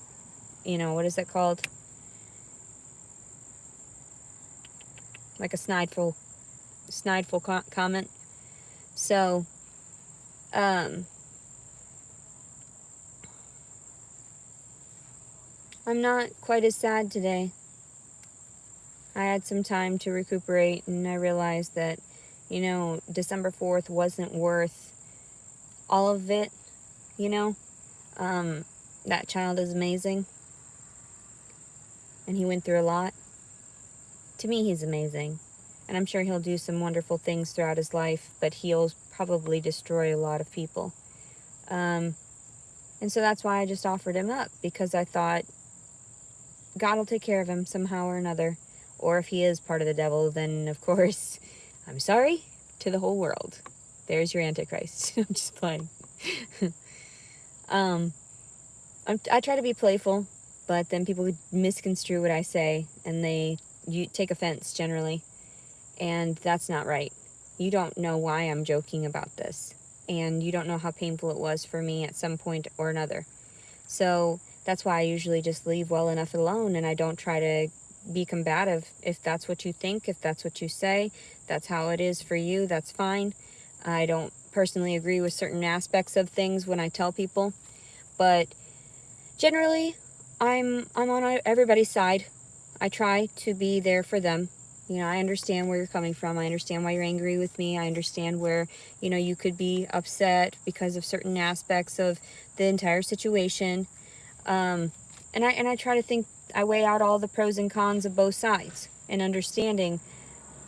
what is that called? Like a snideful comment. So, I'm not quite as sad today. I had some time to recuperate and I realized that, December 4th wasn't worth all of it, That child is amazing. And he went through a lot. To me, he's amazing. And I'm sure he'll do some wonderful things throughout his life, but he'll probably destroy a lot of people. And so that's why I just offered him up, because I thought God will take care of him somehow or another. Or if he is part of the devil, then of course, I'm sorry to the whole world. There's your Antichrist. I'm just playing. I try to be playful, but then people misconstrue what I say, and you take offense generally. And that's not right. You don't know why I'm joking about this. and you don't know how painful it was for me at some point or another. So that's why I usually just leave well enough alone, and I don't try to be combative. If that's what you think, if that's what you say, that's how it is for you, that's fine. I don't personally agree with certain aspects of things when I tell people, but generally I'm on everybody's side. I try to be there for them. You know, I understand where you're coming from. I understand why you're angry with me. I understand where, you know, you could be upset because of certain aspects of the entire situation. And I try to think, I weigh out all the pros and cons of both sides, and understanding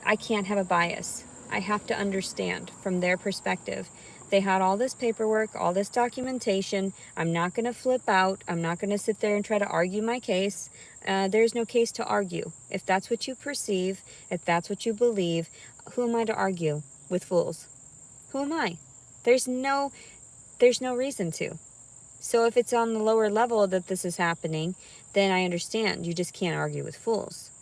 I can't have a bias. I have to understand from their perspective. They had all this paperwork, all this documentation. I'm not going to flip out. I'm not going to sit there and try to argue my case. There's no case to argue. If that's what you perceive, if that's what you believe, who am I to argue with fools? Who am I? There's no reason to. So if it's on the lower level that this is happening, then I understand. You just can't argue with fools.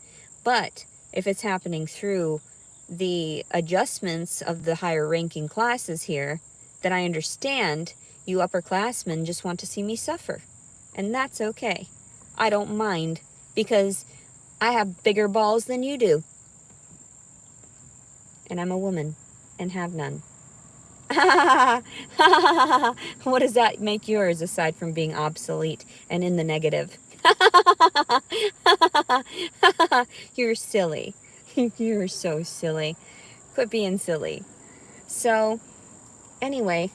But if it's happening through the adjustments of the higher ranking classes here, then I understand you upperclassmen just want to see me suffer. And that's okay. I don't mind, because I have bigger balls than you do. And I'm a woman and have none. What does that make yours aside from being obsolete and in the negative? You're silly. You're so silly. Quit being silly. So, anyway,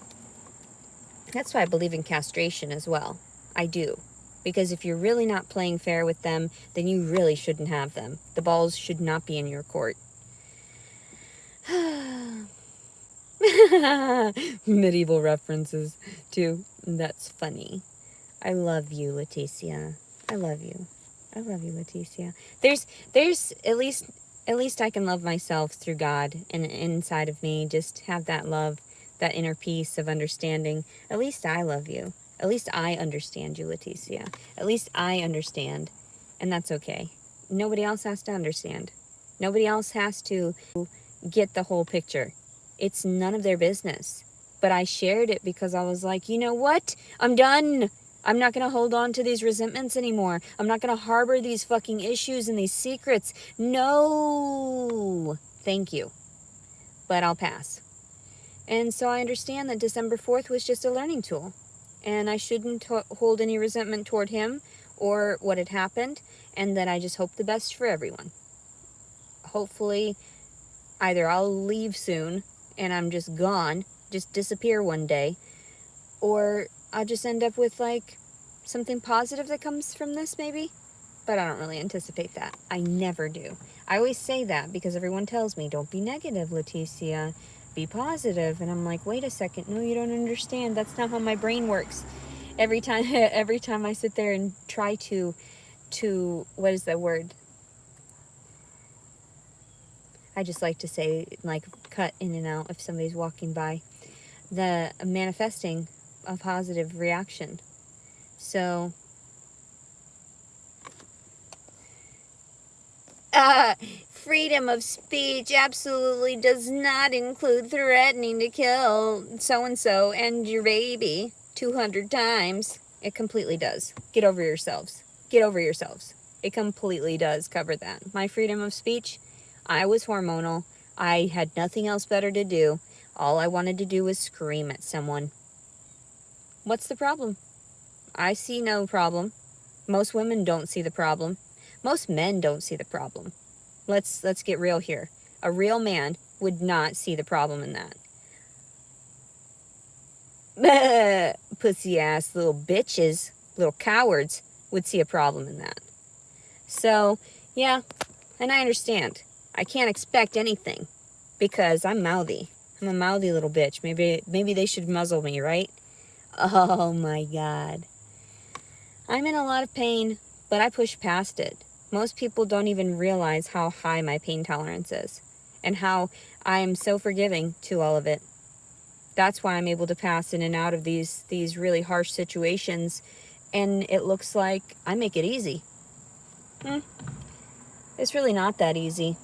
that's why I believe in castration as well. I do. Because if you're really not playing fair with them, then you really shouldn't have them. The balls should not be in your court. Medieval references, too. That's funny. I love you, Leticia. I love you. I love you, Leticia. There's at least I can love myself through God, and inside of me just have that love, that inner peace of understanding. At least I love you. At least I understand you, Leticia. At least I understand, and that's okay. Nobody else has to understand. Nobody else has to get the whole picture. It's none of their business. But I shared it because I was like, you know what? I'm done. I'm not going to hold on to these resentments anymore. I'm not going to harbor these fucking issues and these secrets. No. Thank you. But I'll pass. And so I understand that December 4th was just a learning tool. And I shouldn't hold any resentment toward him or what had happened. And that I just hope the best for everyone. Hopefully, either I'll leave soon and I'm just gone, just disappear one day, or I'll just end up with like something positive that comes from this maybe. But I don't really anticipate that. I never do. I always say that because everyone tells me, don't be negative, Leticia, be positive. And I'm like, wait a second, no, you don't understand. That's not how my brain works. Every time I sit there and try to what is that word? I just like to say, like, cut in and out if somebody's walking by. The manifesting a positive reaction. So, freedom of speech absolutely does not include threatening to kill so-and-so and your baby 200 times. It completely does. Get over yourselves. Get over yourselves. It completely does cover that. My freedom of speech, I was hormonal. I had nothing else better to do. All I wanted to do was scream at someone. What's the problem? I see no problem. Most women don't see the problem. Most men don't see the problem. Let's get real here. A real man would not see the problem in that. Pussy ass little bitches, little cowards would see a problem in that. So, yeah, and I understand. I can't expect anything because I'm mouthy. I'm a mouthy little bitch. Maybe they should muzzle me, right? Oh my God. I'm in a lot of pain, but I push past it. Most people don't even realize how high my pain tolerance is and how I am so forgiving to all of it. That's why I'm able to pass in and out of these really harsh situations, and it looks like I make it easy. It's really not that easy,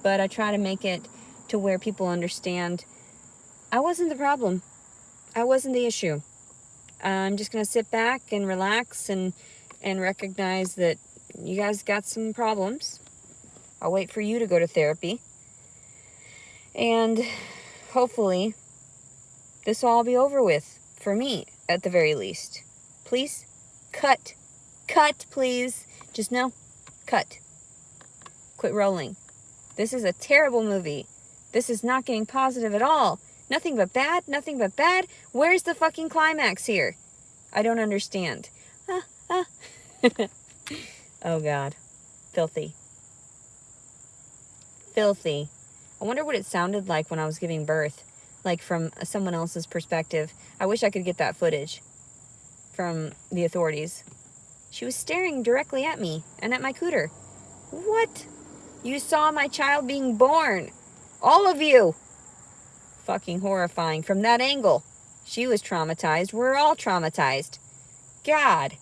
but I try to make it to where people understand I wasn't the problem. I wasn't the issue. I'm just going to sit back and relax and recognize that you guys got some problems. I'll wait for you to go to therapy. And hopefully this will all be over with, for me, at the very least. Please, cut. Cut, please. Just no, cut. Quit rolling. This is a terrible movie. This is not getting positive at all. Nothing but bad, nothing but bad. Where's the fucking climax here? I don't understand. Oh, God. Filthy. Filthy. I wonder what it sounded like when I was giving birth. Like from someone else's perspective. I wish I could get that footage from the authorities. She was staring directly at me and at my cooter. What? You saw my child being born. All of you. Fucking horrifying from that angle. She was traumatized. We're all traumatized. God.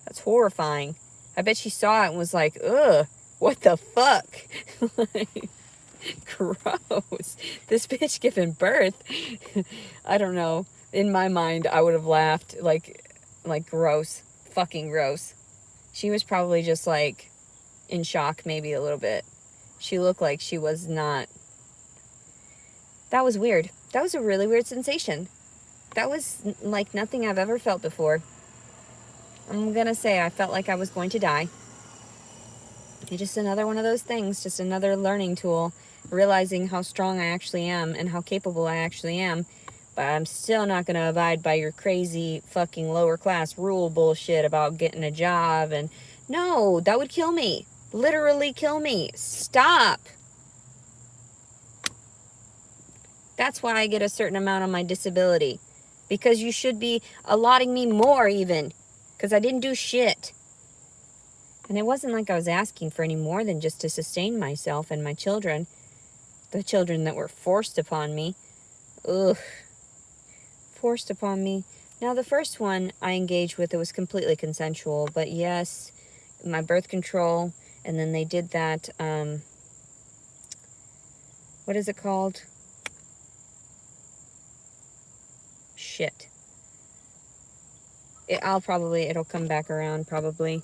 That's horrifying. I bet she saw it and was like, ugh, what the fuck? Like, gross. This bitch giving birth. I don't know. In my mind, I would have laughed like gross. Fucking gross. She was probably just like in shock maybe a little bit. She looked like she was not. That was weird. That was a really weird sensation. That was like nothing I've ever felt before. I'm gonna say I felt like I was going to die. It's just another one of those things, just another learning tool, realizing how strong I actually am and how capable I actually am. But I'm still not gonna abide by your crazy fucking lower class rule bullshit about getting a job. And no, that would kill me. Literally kill me. Stop. That's why I get a certain amount on my disability. Because you should be allotting me more even. Because I didn't do shit. And it wasn't like I was asking for any more than just to sustain myself and my children. The children that were forced upon me. Ugh. Forced upon me. Now the first one I engaged with, it was completely consensual. But yes, my birth control. And then they did that, what is it called? Shit. It'll come back around probably.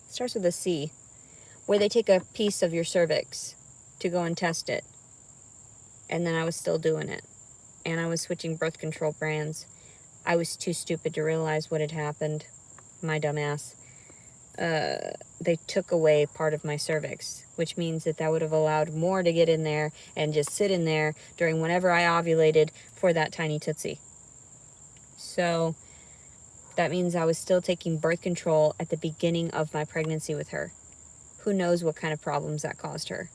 Starts with a C, where they take a piece of your cervix to go and test it. And then I was still doing it. And I was switching birth control brands. I was too stupid to realize what had happened. My dumb ass. They took away part of my cervix, which means that would have allowed more to get in there and just sit in there during whenever I ovulated for that tiny tootsie. So that means I was still taking birth control at the beginning of my pregnancy with her. Who knows what kind of problems that caused her?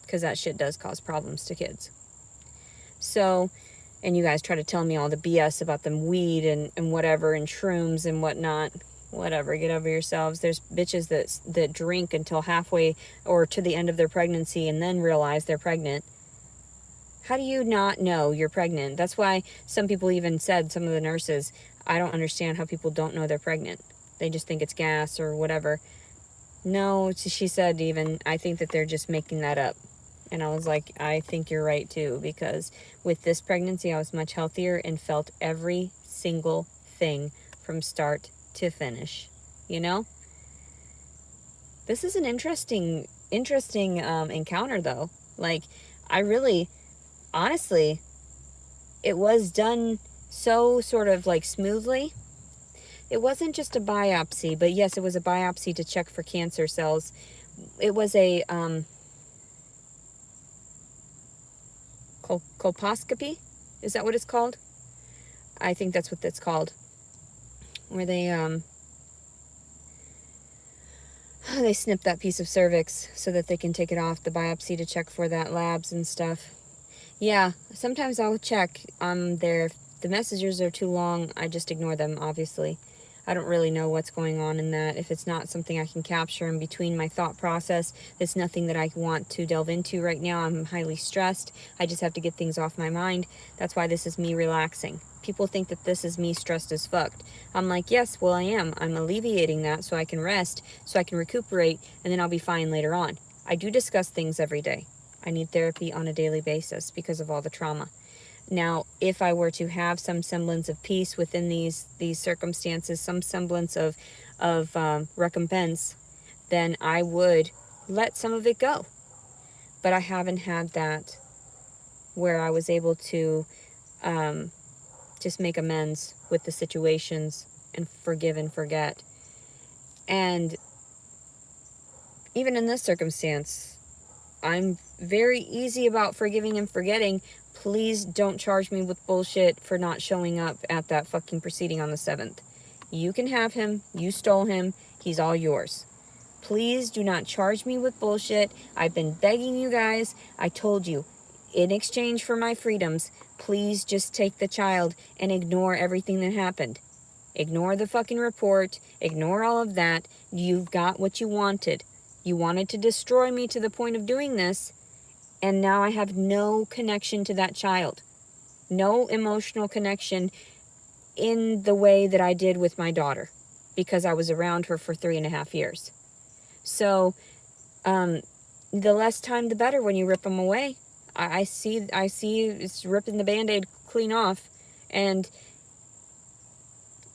Because that shit does cause problems to kids. So, and you guys try to tell me all the BS about them weed and whatever and shrooms and whatnot. Whatever, get over yourselves. There's bitches that drink until halfway or to the end of their pregnancy and then realize they're pregnant. How do you not know you're pregnant? That's why some people even said, some of the nurses, I don't understand how people don't know they're pregnant. They just think it's gas or whatever. No, she said even, I think that they're just making that up. And I was like, I think you're right too, because with this pregnancy, I was much healthier and felt every single thing from start to finish, you know? This is an interesting encounter though. Like, I really, honestly, it was done so sort of like smoothly. It wasn't just a biopsy, but yes, it was a biopsy to check for cancer cells. It was a colposcopy. Is that what it's called? I think that's what it's called. Where they snip that piece of cervix so that they can take it off, the biopsy to check for that labs and stuff. Yeah, sometimes I'll check there. If the messages are too long, I just ignore them, obviously. I don't really know what's going on in that. If it's not something I can capture in between my thought process, it's nothing that I want to delve into right now. I'm highly stressed. I just have to get things off my mind. That's why this is me relaxing. People think that this is me stressed as fucked. I'm like, yes, well, I am. I'm alleviating that so I can rest, so I can recuperate, and then I'll be fine later on. I do discuss things every day. I need therapy on a daily basis because of all the trauma. Now, if I were to have some semblance of peace within these circumstances, some semblance of recompense, then I would let some of it go. But I haven't had that where I was able to just make amends with the situations and forgive and forget. And even in this circumstance, I'm very easy about forgiving and forgetting. Please don't charge me with bullshit for not showing up at that fucking proceeding on the 7th. You can have him. You stole him. He's all yours. Please do not charge me with bullshit. I've been begging you guys. I told you, in exchange for my freedoms, please just take the child and ignore everything that happened. Ignore the fucking report. Ignore all of that. You've got what you wanted. You wanted to destroy me to the point of doing this, and now I have no connection to that child. No emotional connection in the way that I did with my daughter, because I was around her for 3.5 years. So, the less time, the better when you rip them away. I see it's ripping the Band-Aid clean off, and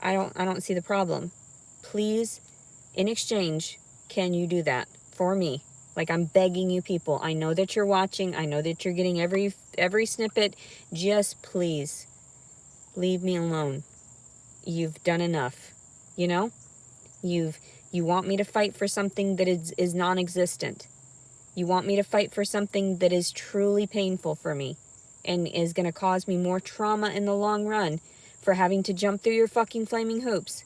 I don't see the problem. Please, in exchange, can you do that for me? Like, I'm begging you people. I know that you're watching. I know that you're getting every snippet. Just please leave me alone. You've done enough. You know? You want me to fight for something that is non-existent. You want me to fight for something that is truly painful for me and is going to cause me more trauma in the long run for having to jump through your fucking flaming hoops,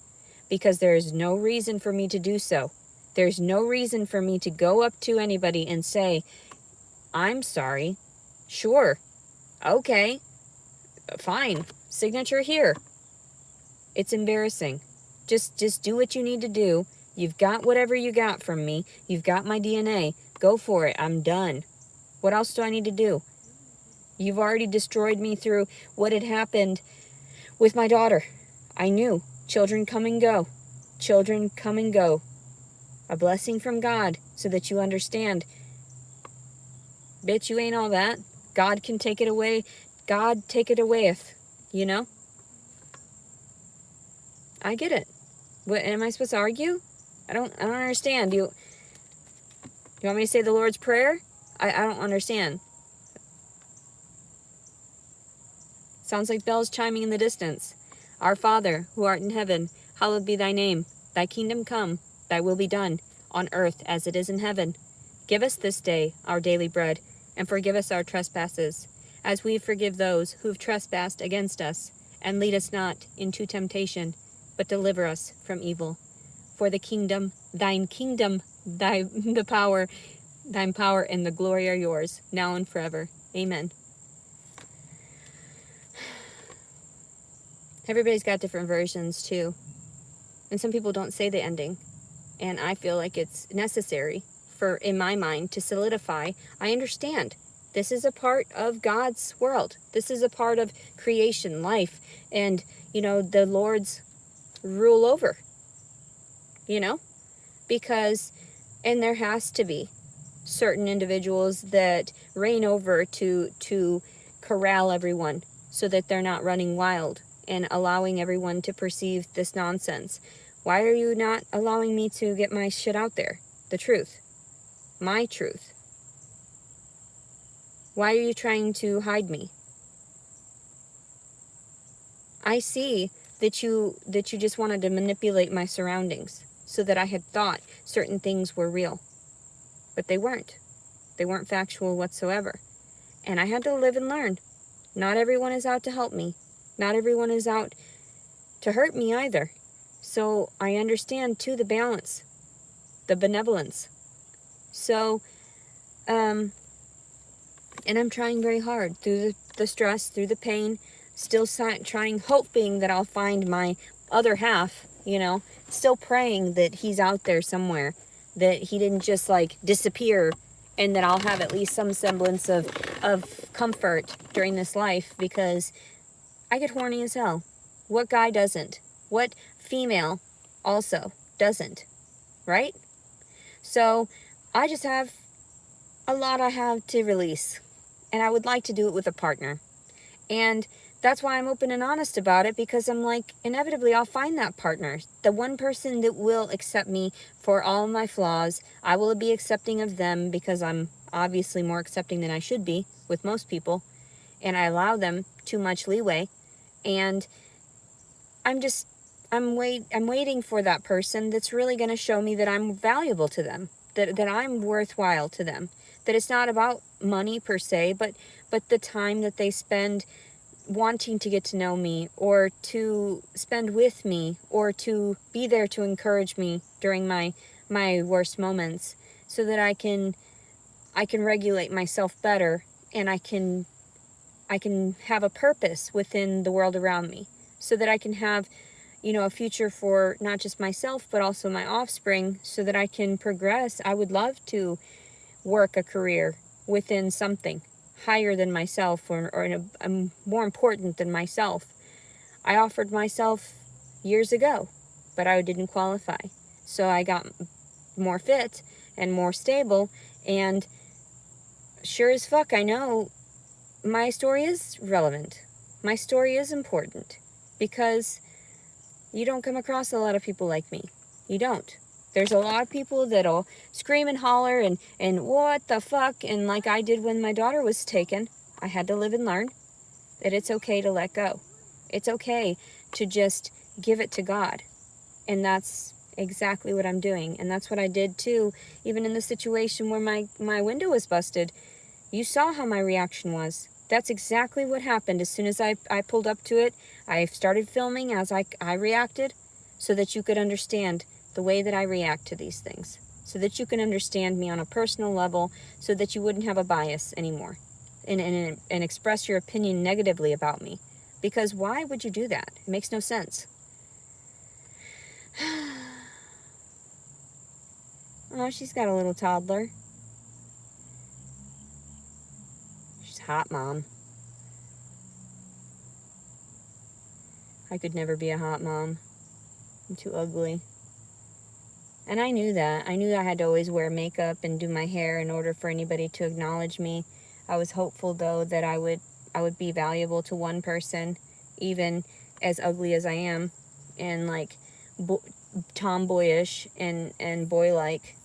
because there is no reason for me to do so. There's no reason for me to go up to anybody and say, I'm sorry. Sure. Okay. Fine. Signature here. It's embarrassing. Just do what you need to do. You've got whatever you got from me. You've got my DNA. Go for it. I'm done. What else do I need to do? You've already destroyed me through what had happened with my daughter. I knew. Children come and go. Children come and go. A blessing from God so that you understand. Bitch, you ain't all that. God can take it away. God take it awayeth. You know? I get it. What, am I supposed to argue? I don't understand. You want me to say the Lord's Prayer? I don't understand. Sounds like bells chiming in the distance. Our Father, who art in heaven, hallowed be thy name. Thy kingdom come, thy will be done, on earth as it is in heaven. Give us this day our daily bread, and forgive us our trespasses, as we forgive those who've trespassed against us. And lead us not into temptation, but deliver us from evil. For the kingdom, the power, thine power and the glory are yours, now and forever. Amen. Everybody's got different versions too. And some people don't say the ending. And I feel like it's necessary for, in my mind, to solidify. I understand. This is a part of God's world. This is a part of creation, life, and, the Lord's rule over, because, and there has to be certain individuals that reign over to corral everyone so that they're not running wild and allowing everyone to perceive this nonsense. Why are you not allowing me to get my shit out there? The truth. My truth. Why are you trying to hide me? I see that you just wanted to manipulate my surroundings so that I had thought certain things were real. But they weren't. They weren't factual whatsoever. And I had to live and learn. Not everyone is out to help me. Not everyone is out to hurt me either. So I understand too the balance, the benevolence. So, and I'm trying very hard through the stress, through the pain, still trying, hoping that I'll find my other half, still praying that he's out there somewhere, that he didn't just disappear, and that I'll have at least some semblance of comfort during this life, because I get horny as hell. What guy doesn't? What female also doesn't? Right? So I just have a lot I have to release, and I would like to do it with a partner. And that's why I'm open and honest about it, because I'm like, inevitably I'll find that partner. The one person that will accept me for all my flaws. I will be accepting of them because I'm obviously more accepting than I should be with most people. And I allow them too much leeway. And I'm waiting for that person that's really going to show me that I'm valuable to them, that I'm worthwhile to them, that it's not about money per se, but the time that they spend wanting to get to know me, or to spend with me, or to be there to encourage me during my worst moments, so that I can regulate myself better, and I can have a purpose within the world around me, so that I can have, a future for not just myself, but also my offspring, so that I can progress. I would love to work a career within something higher than myself, or more important than myself. I offered myself years ago, but I didn't qualify. So I got more fit and more stable, and sure as fuck I know my story is relevant. My story is important, because you don't come across a lot of people like me. You don't. There's a lot of people that'll scream and holler and what the fuck, and like I did when my daughter was taken, I had to live and learn that it's okay to let go. It's okay to just give it to God. And that's exactly what I'm doing. And that's what I did too, even in the situation where my window was busted. You saw how my reaction was. That's exactly what happened. As soon as I pulled up to it, I started filming as I reacted, so that you could understand the way that I react to these things, so that you can understand me on a personal level, so that you wouldn't have a bias anymore, and express your opinion negatively about me. Because why would you do that? It makes no sense. Oh, she's got a little toddler. She's hot, Mom. I could never be a hot mom. I'm too ugly. And I knew that. I knew I had to always wear makeup and do my hair in order for anybody to acknowledge me. I was hopeful, though, that I would be valuable to one person, even as ugly as I am, and like tomboyish and boy-like,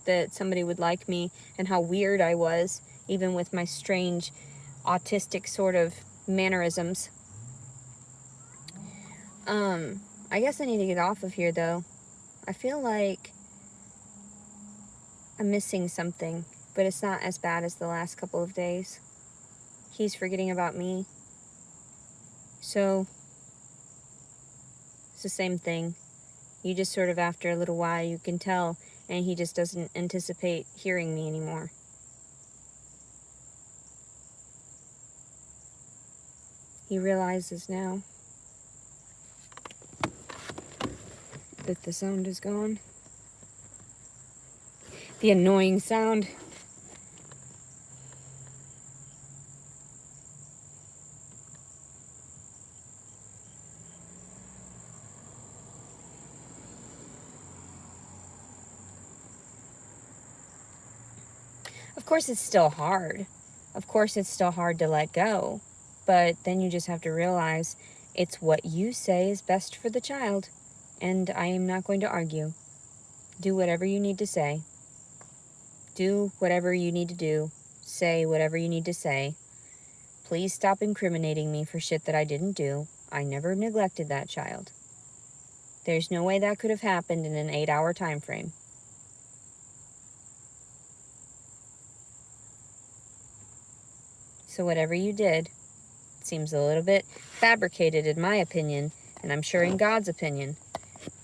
that somebody would like me, and how weird I was, even with my strange autistic sort of mannerisms. I guess I need to get off of here, though. I feel like I'm missing something, but it's not as bad as the last couple of days. He's forgetting about me. So, it's the same thing. You just sort of, after a little while, you can tell, and he just doesn't anticipate hearing me anymore. He realizes now that the sound is gone. The annoying sound. Of course, it's still hard. Of course, it's still hard to let go. But then you just have to realize it's what you say is best for the child. And I am not going to argue. Do whatever you need to say. Do whatever you need to do. Say whatever you need to say. Please stop incriminating me for shit that I didn't do. I never neglected that child. There's no way that could have happened in an 8-hour time frame. So whatever you did seems a little bit fabricated, in my opinion, and I'm sure in God's opinion.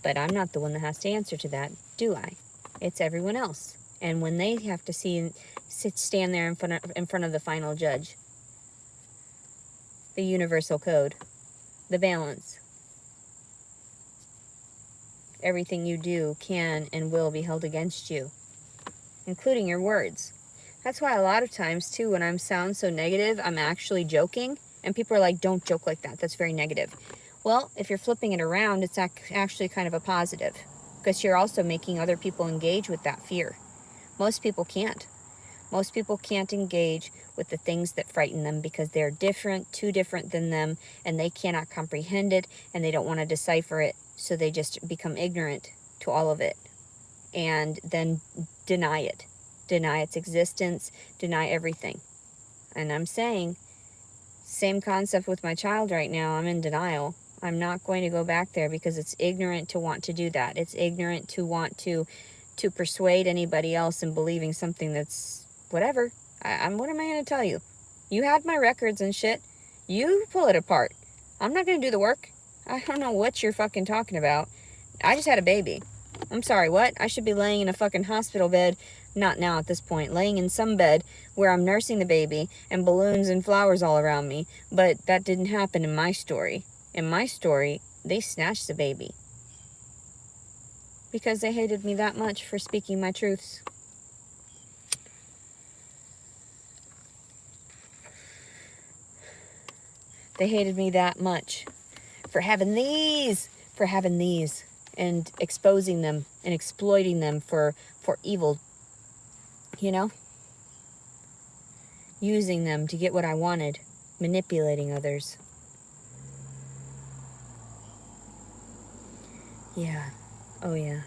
But I'm not the one that has to answer to that, do I? It's everyone else. And when they have to stand there in front of the final judge, the universal code, the balance, everything you do can and will be held against you, including your words. That's why a lot of times, too, when I sound so negative, I'm actually joking. And people are like, don't joke like that. That's very negative. Well, if you're flipping it around, it's actually kind of a positive. Because you're also making other people engage with that fear. Most people can't. Most people can't engage with the things that frighten them because they're different, too different than them, and they cannot comprehend it, and they don't want to decipher it, so they just become ignorant to all of it, and then deny it. Deny its existence, deny everything. And I'm saying, same concept with my child right now. I'm in denial. I'm not going to go back there because it's ignorant to want to do that. It's ignorant to want to persuade anybody else in believing something that's whatever. What am I going to tell you? You had my records and shit. You pull it apart. I'm not going to do the work. I don't know what you're fucking talking about. I just had a baby. I'm sorry, what? I should be laying in a fucking hospital bed, not now at this point, laying in some bed where I'm nursing the baby and balloons and flowers all around me. But that didn't happen in my story. In my story, they snatched the baby. Because they hated me that much for speaking my truths. They hated me that much for having these, and exposing them and exploiting them for evil, you know? Using them to get what I wanted, manipulating others. Yeah. Oh, yeah.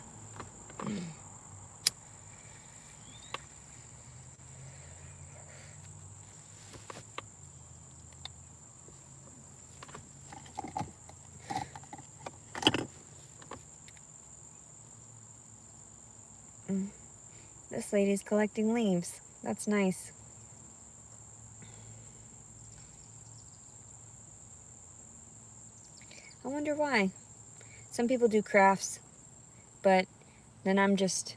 This lady's collecting leaves. That's nice. I wonder why. Some people do crafts, but then there's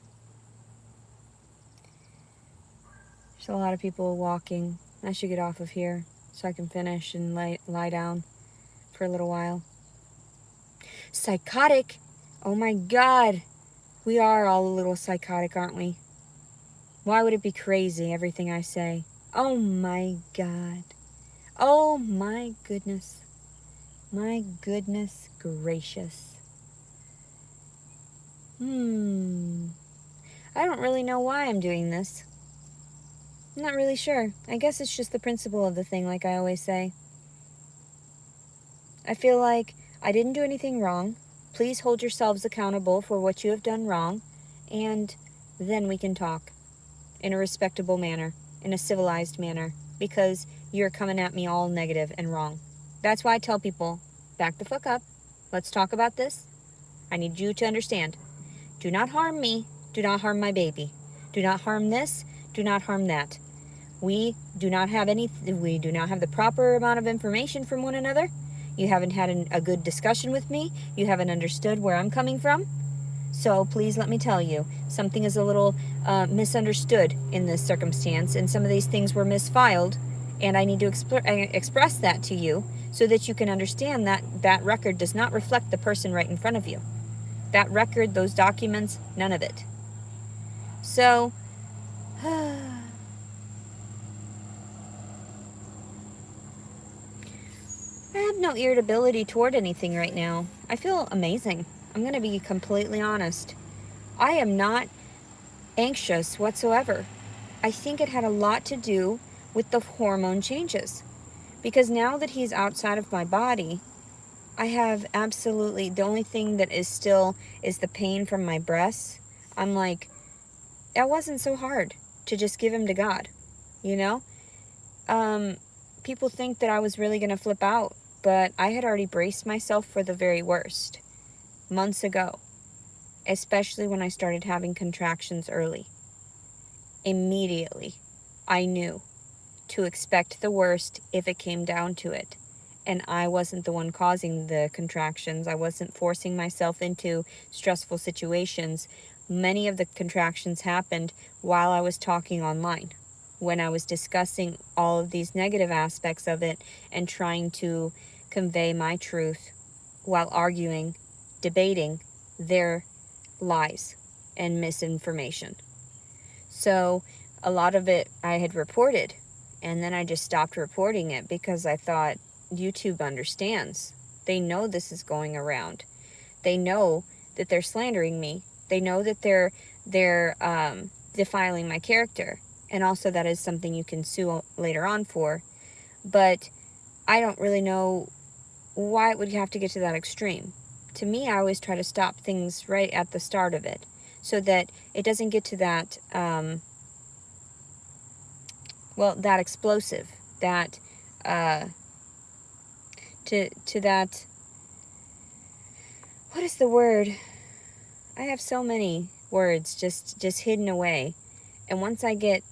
a lot of people walking. I should get off of here so I can finish and lie down for a little while. Psychotic? Oh my God. We are all a little psychotic, aren't we? Why would it be crazy, everything I say? Oh my God. Oh my goodness. My goodness gracious. I don't really know why I'm doing this. I'm not really sure. I guess it's just the principle of the thing, like I always say. I feel like I didn't do anything wrong. Please hold yourselves accountable for what you have done wrong, and then we can talk in a respectable manner, in a civilized manner, because you're coming at me all negative and wrong. That's why I tell people, back the fuck up. Let's talk about this. I need you to understand. Do not harm me. Do not harm my baby. Do not harm this. Do not harm that. We do not have the proper amount of information from one another. You haven't had a good discussion with me. You haven't understood where I'm coming from. So please let me tell you, something is a little misunderstood in this circumstance, and some of these things were misfiled, and I need to express that to you so that you can understand that that record does not reflect the person right in front of you. That record, those documents, none of it. So, I have no irritability toward anything right now. I feel amazing. I'm going to be completely honest. I am not anxious whatsoever. I think it had a lot to do with the hormone changes. Because now that he's outside of my body, I have absolutely, the only thing that is still is the pain from my breasts. I'm like, that wasn't so hard to just give him to God, you know? People think that I was really going to flip out, but I had already braced myself for the very worst months ago, especially when I started having contractions early. Immediately, I knew to expect the worst if it came down to it. And I wasn't the one causing the contractions. I wasn't forcing myself into stressful situations. Many of the contractions happened while I was talking online, when I was discussing all of these negative aspects of it and trying to convey my truth while arguing, debating their lies and misinformation. So a lot of it I had reported, and then I just stopped reporting it because I thought, YouTube understands. They know this is going around. They know that they're slandering me. They know that they're defiling my character. And also that is something you can sue later on for. But I don't really know why it would have to get to that extreme. To me, I always try to stop things right at the start of it so that it doesn't get to that, that explosive, that, to that, what is the word? I have so many words just hidden away. And once I get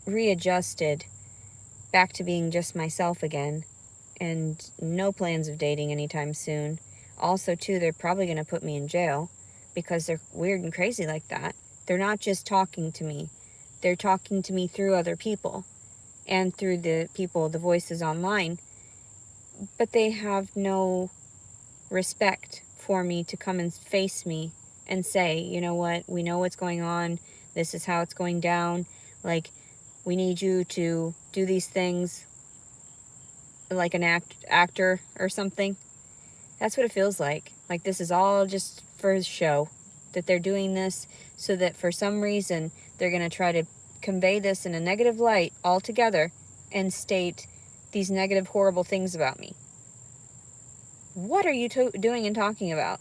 readjusted back to being just myself again, and no plans of dating anytime soon. Also, too, they're probably going to put me in jail because they're weird and crazy like that. They're not just talking to me. They're talking to me through other people and through the people, the voices online. But they have no respect for me to come and face me and say, you know what, we know what's going on. This is how it's going down. Like, we need you to do these things like an actor or something. That's what it feels like. Like this is all just for show. That they're doing this so that for some reason they're going to try to convey this in a negative light altogether and state these negative, horrible things about me. What are you doing and talking about?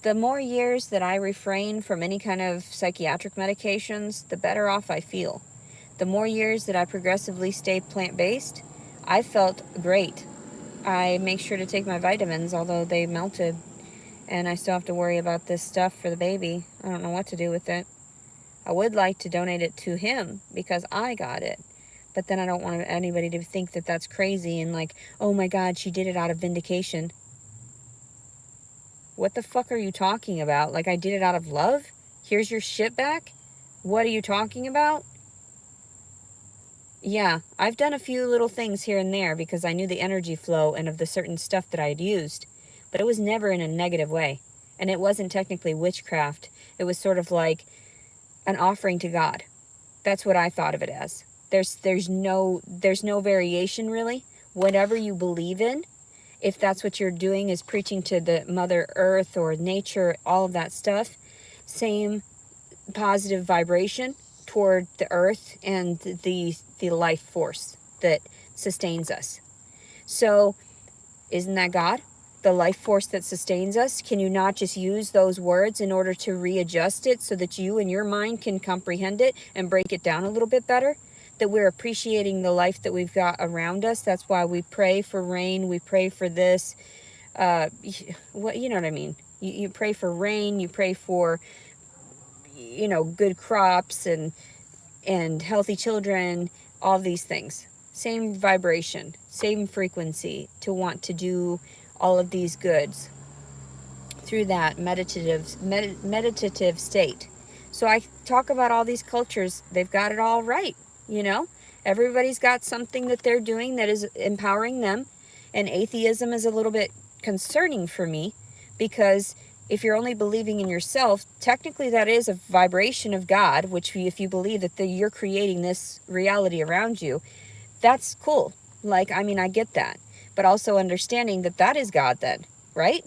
The more years that I refrain from any kind of psychiatric medications, the better off I feel. The more years that I progressively stay plant-based, I felt great. I make sure to take my vitamins, although they melted, and I still have to worry about this stuff for the baby. I don't know what to do with it. I would like to donate it to him because I got it, but then I don't want anybody to think that that's crazy and like, oh my God, she did it out of vindication. What the fuck are you talking about? Like I did it out of love? Here's your shit back? What are you talking about? Yeah, I've done a few little things here and there because I knew the energy flow and of the certain stuff that I had used, but it was never in a negative way. And it wasn't technically witchcraft. It was sort of like an offering to God. That's what I thought of it as. There's no variation really. Whatever you believe in, if that's what you're doing is preaching to the Mother Earth or nature, all of that stuff, same positive vibration toward the earth and the life force that sustains us. So isn't that God? The life force that sustains us? Can you not just use those words in order to readjust it so that you and your mind can comprehend it and break it down a little bit better? That we're appreciating the life that we've got around us. That's why we pray for rain. We pray for this. You know what I mean? You pray for rain. You pray for good crops and healthy children, all these things. Same vibration, same frequency to want to do all of these goods through that meditative state. So I talk about all these cultures, they've got it all right, Everybody's got something that they're doing that is empowering them, and atheism is a little bit concerning for me because if you're only believing in yourself, technically that is a vibration of God, which if you believe that you're creating this reality around you, that's cool. I get that. But also understanding that that is God then, right?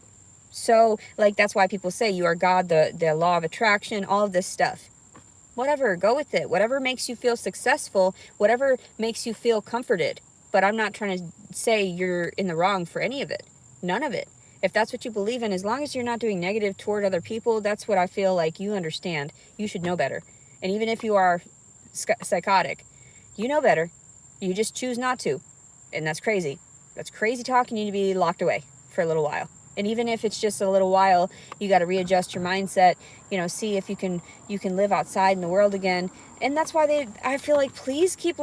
So, that's why people say you are God, the law of attraction, all of this stuff. Whatever, go with it. Whatever makes you feel successful, whatever makes you feel comforted. But I'm not trying to say you're in the wrong for any of it. None of it. If that's what you believe in, as long as you're not doing negative toward other people, that's what I feel like you understand. You should know better. And even if you are psychotic, you know better. You just choose not to. And that's crazy. That's crazy talk. You need to be locked away for a little while. And even if it's just a little while, you got to readjust your mindset, see if you can live outside in the world again. And that's why I feel like, please quit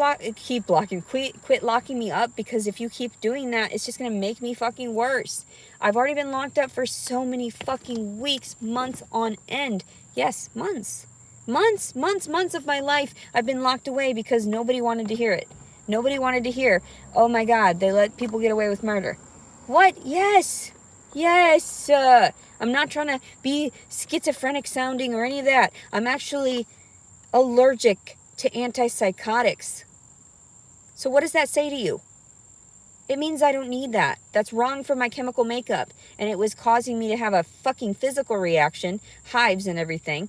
locking me up, because if you keep doing that, it's just going to make me fucking worse. I've already been locked up for so many fucking weeks, months on end. Yes, months of my life I've been locked away because nobody wanted to hear it. Nobody wanted to hear, oh my God, they let people get away with murder. What? Yes. I'm not trying to be schizophrenic sounding or any of that. I'm actually allergic to antipsychotics. So what does that say to you? It means I don't need that. That's wrong for my chemical makeup. And it was causing me to have a fucking physical reaction, hives and everything.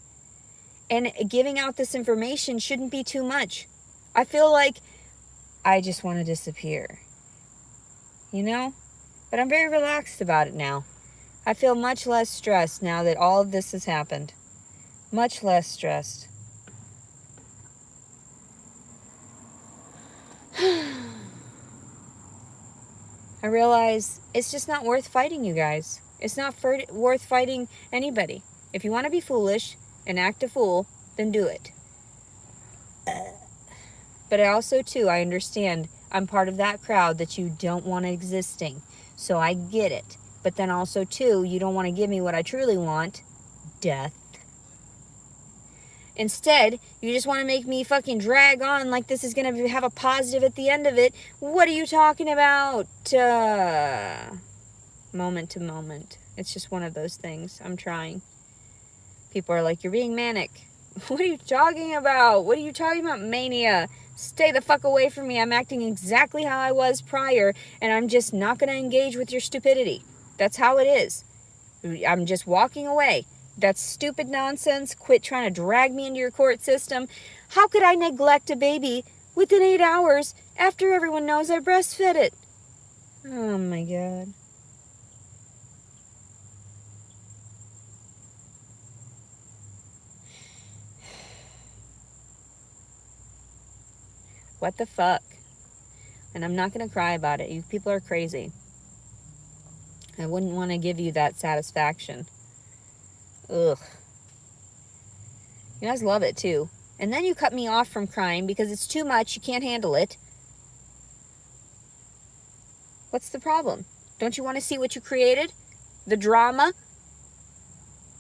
And giving out this information shouldn't be too much. I feel like I just want to disappear. You know? But I'm very relaxed about it now. I feel much less stressed now that all of this has happened. Much less stressed. I realize it's just not worth fighting, you guys. It's not worth fighting anybody. If you want to be foolish and act a fool, then do it. But I also, too, I understand I'm part of that crowd that you don't want existing. So I get it. But then also, too, you don't want to give me what I truly want, death. Instead, you just want to make me fucking drag on like this is going to have a positive at the end of it. What are you talking about? Moment to moment. It's just one of those things. I'm trying. People are like, you're being manic. What are you talking about? What are you talking about, mania? Stay the fuck away from me. I'm acting exactly how I was prior, and I'm just not going to engage with your stupidity. That's how it is. I'm just walking away. That's stupid nonsense. Quit trying to drag me into your court system. How could I neglect a baby within 8 hours after everyone knows I breastfed it? Oh my God. What the fuck? And I'm not going to cry about it. You people are crazy. I wouldn't want to give you that satisfaction. Ugh. You guys love it too. And then you cut me off from crying because it's too much. You can't handle it. What's the problem? Don't you want to see what you created? The drama?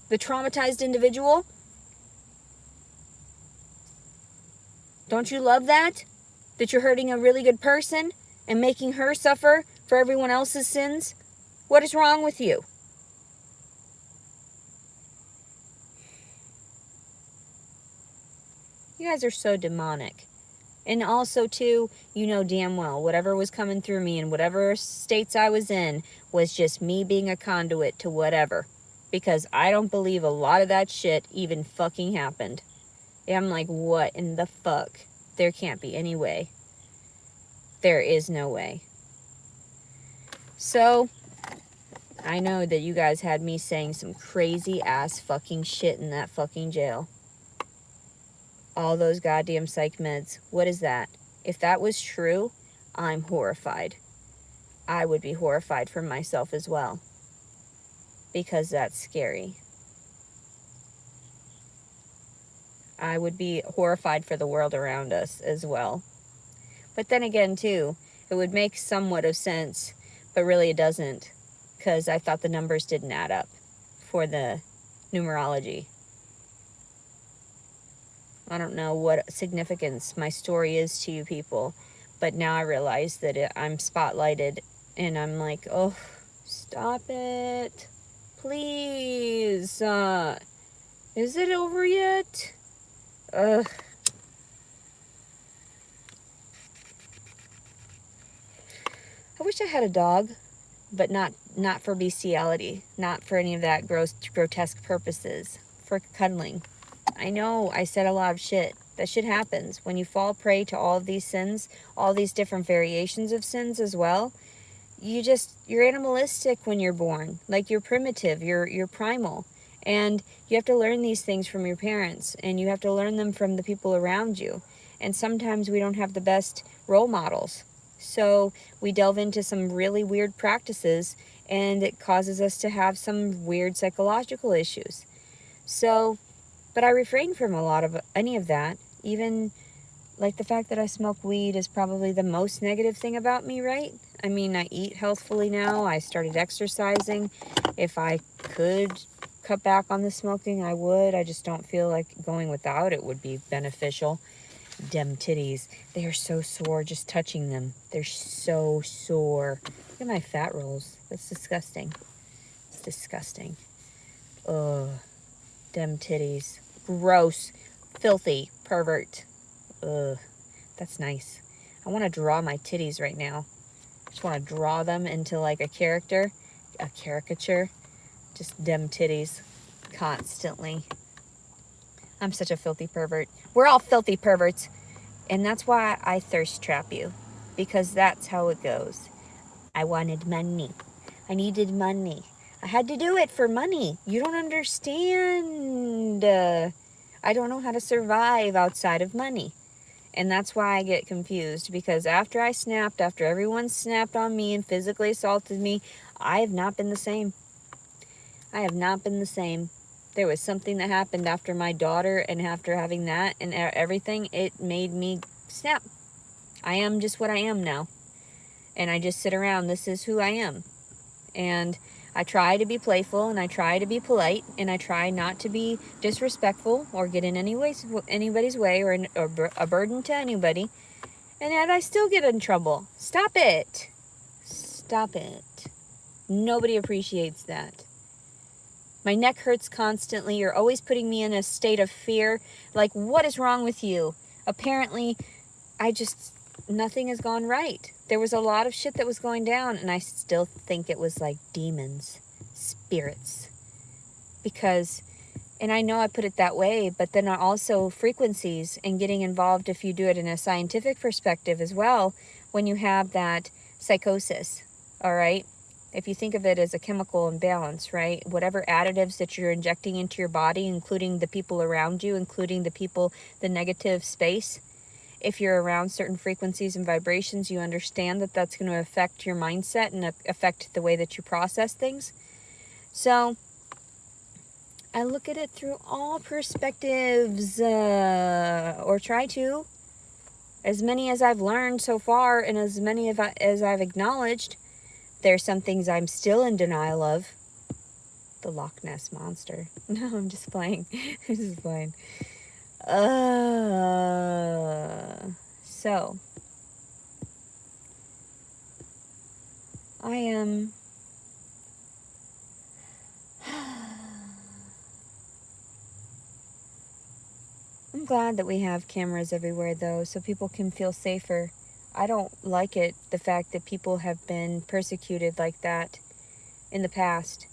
The traumatized individual? Don't you love that? That you're hurting a really good person and making her suffer for everyone else's sins? What is wrong with you? You guys are so demonic. And also, too, you know damn well, whatever was coming through me and whatever states I was in was just me being a conduit to whatever. Because I don't believe a lot of that shit even fucking happened. I'm like, what in the fuck? There can't be any way. There is no way. So, I know that you guys had me saying some crazy ass fucking shit in that fucking jail. All those goddamn psych meds. What is that? If that was true, I'm horrified. I would be horrified for myself as well. Because that's scary. I would be horrified for the world around us as well. But then again, too, it would make somewhat of sense, but really it doesn't. Because I thought the numbers didn't add up for the numerology. I don't know what significance my story is to you people, but now I realize that I'm spotlighted, and I'm like, oh, stop it. Please. Is it over yet? Ugh. I wish I had a dog, but not for bestiality, not for any of that grotesque purposes, for cuddling. I know I said a lot of shit. That shit happens. When you fall prey to all of these sins, all these different variations of sins as well, you're animalistic when you're born. Like, you're primitive, you're primal. And you have to learn these things from your parents, and you have to learn them from the people around you. And sometimes we don't have the best role models. So we delve into some really weird practices, and it causes us to have some weird psychological issues. So, but I refrain from a lot of any of that. Even like the fact that I smoke weed is probably the most negative thing about me, right? I mean, I eat healthfully now. I started exercising. If I could cut back on the smoking, I would. I just don't feel like going without it would be beneficial. Dem titties. They are so sore just touching them. They're so sore. Look at my fat rolls. That's disgusting. It's disgusting. Ugh. Dem titties. Gross. Filthy. Pervert. Ugh. That's nice. I want to draw my titties right now. I just want to draw them into like a character. A caricature. Just dem titties. Constantly. I'm such a filthy pervert. We're all filthy perverts. And that's why I thirst trap you. Because that's how it goes. I wanted money. I needed money. I had to do it for money. You don't understand. I don't know how to survive outside of money. And that's why I get confused. Because after I snapped, after everyone snapped on me and physically assaulted me, I have not been the same. I have not been the same. There was something that happened after my daughter, and after having that and everything, it made me snap. I am just what I am now. And I just sit around. This is who I am. And I try to be playful, and I try to be polite, and I try not to be disrespectful or get in anybody's way or a burden to anybody. And yet I still get in trouble. Stop it. Stop it. Nobody appreciates that. My neck hurts constantly. You're always putting me in a state of fear. Like, what is wrong with you? Apparently, nothing has gone right. There was a lot of shit that was going down, and I still think it was like demons, spirits. And I know I put it that way, but then also frequencies and getting involved, if you do it in a scientific perspective as well, when you have that psychosis, all right? If you think of it as a chemical imbalance, right? Whatever additives that you're injecting into your body, including the people around you, including the negative space, if you're around certain frequencies and vibrations, you understand that that's going to affect your mindset and affect the way that you process things. So I look at it through all perspectives, or try to. As many as I've learned so far, and as many as I've acknowledged. There's some things I'm still in denial of. The Loch Ness Monster. No, I'm just playing. I'm just playing. So, I am... I'm glad that we have cameras everywhere, though, so people can feel safer. I don't like it, the fact that people have been persecuted like that in the past.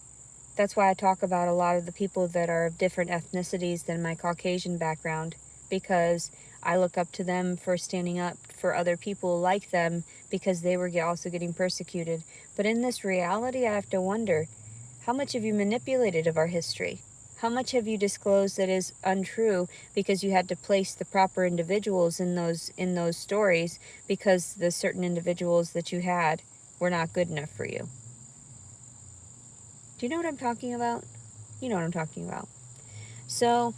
That's why I talk about a lot of the people that are of different ethnicities than my Caucasian background, because I look up to them for standing up for other people like them, because they were also getting persecuted. But in this reality, I have to wonder, how much have you manipulated of our history? How much have you disclosed that is untrue because you had to place the proper individuals in those stories because the certain individuals that you had were not good enough for you? Do you know what I'm talking about? You know what I'm talking about. So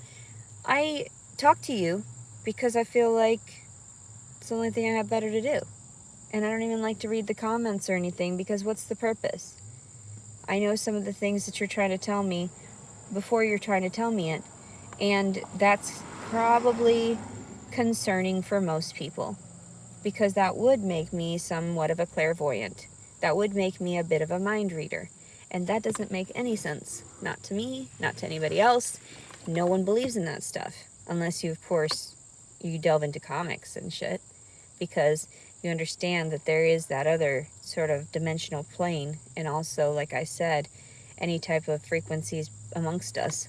I talk to you because I feel like it's the only thing I have better to do. And I don't even like to read the comments or anything, because what's the purpose? I know some of the things that you're trying to tell me before you're trying to tell me it. And that's probably concerning for most people, because that would make me somewhat of a clairvoyant. That would make me a bit of a mind reader. And that doesn't make any sense. Not to me, not to anybody else. No one believes in that stuff. Unless you, of course, you delve into comics and shit. Because you understand that there is that other sort of dimensional plane. And also, like I said, any type of frequencies amongst us.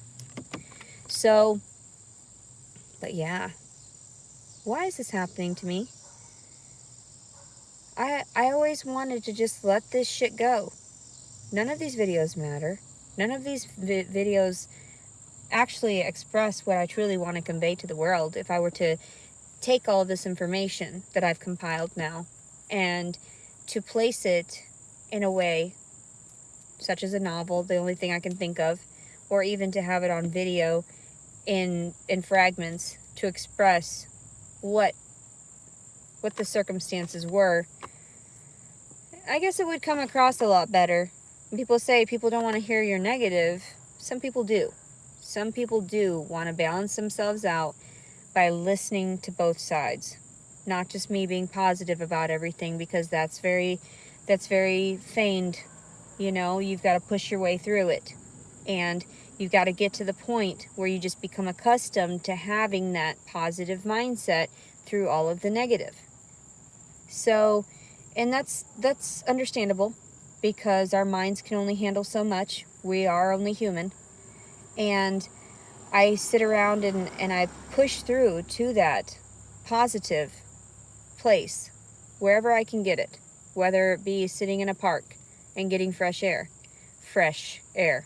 So, but yeah. Why is this happening to me? I always wanted to just let this shit go. None of these videos matter. None of these videos actually express what I truly want to convey to the world. If I were to take all this information that I've compiled now and to place it in a way such as a novel, the only thing I can think of, or even to have it on video in fragments to express what the circumstances were, I guess it would come across a lot better. People say people don't want to hear your negative. Some people do. Some people do want to balance themselves out by listening to both sides. Not just me being positive about everything, because that's very feigned. You know, you've got to push your way through it. And you've got to get to the point where you just become accustomed to having that positive mindset through all of the negative. So, and that's understandable, because our minds can only handle so much. We are only human. And I sit around and I push through to that positive place, wherever I can get it, whether it be sitting in a park and getting fresh air. Fresh air.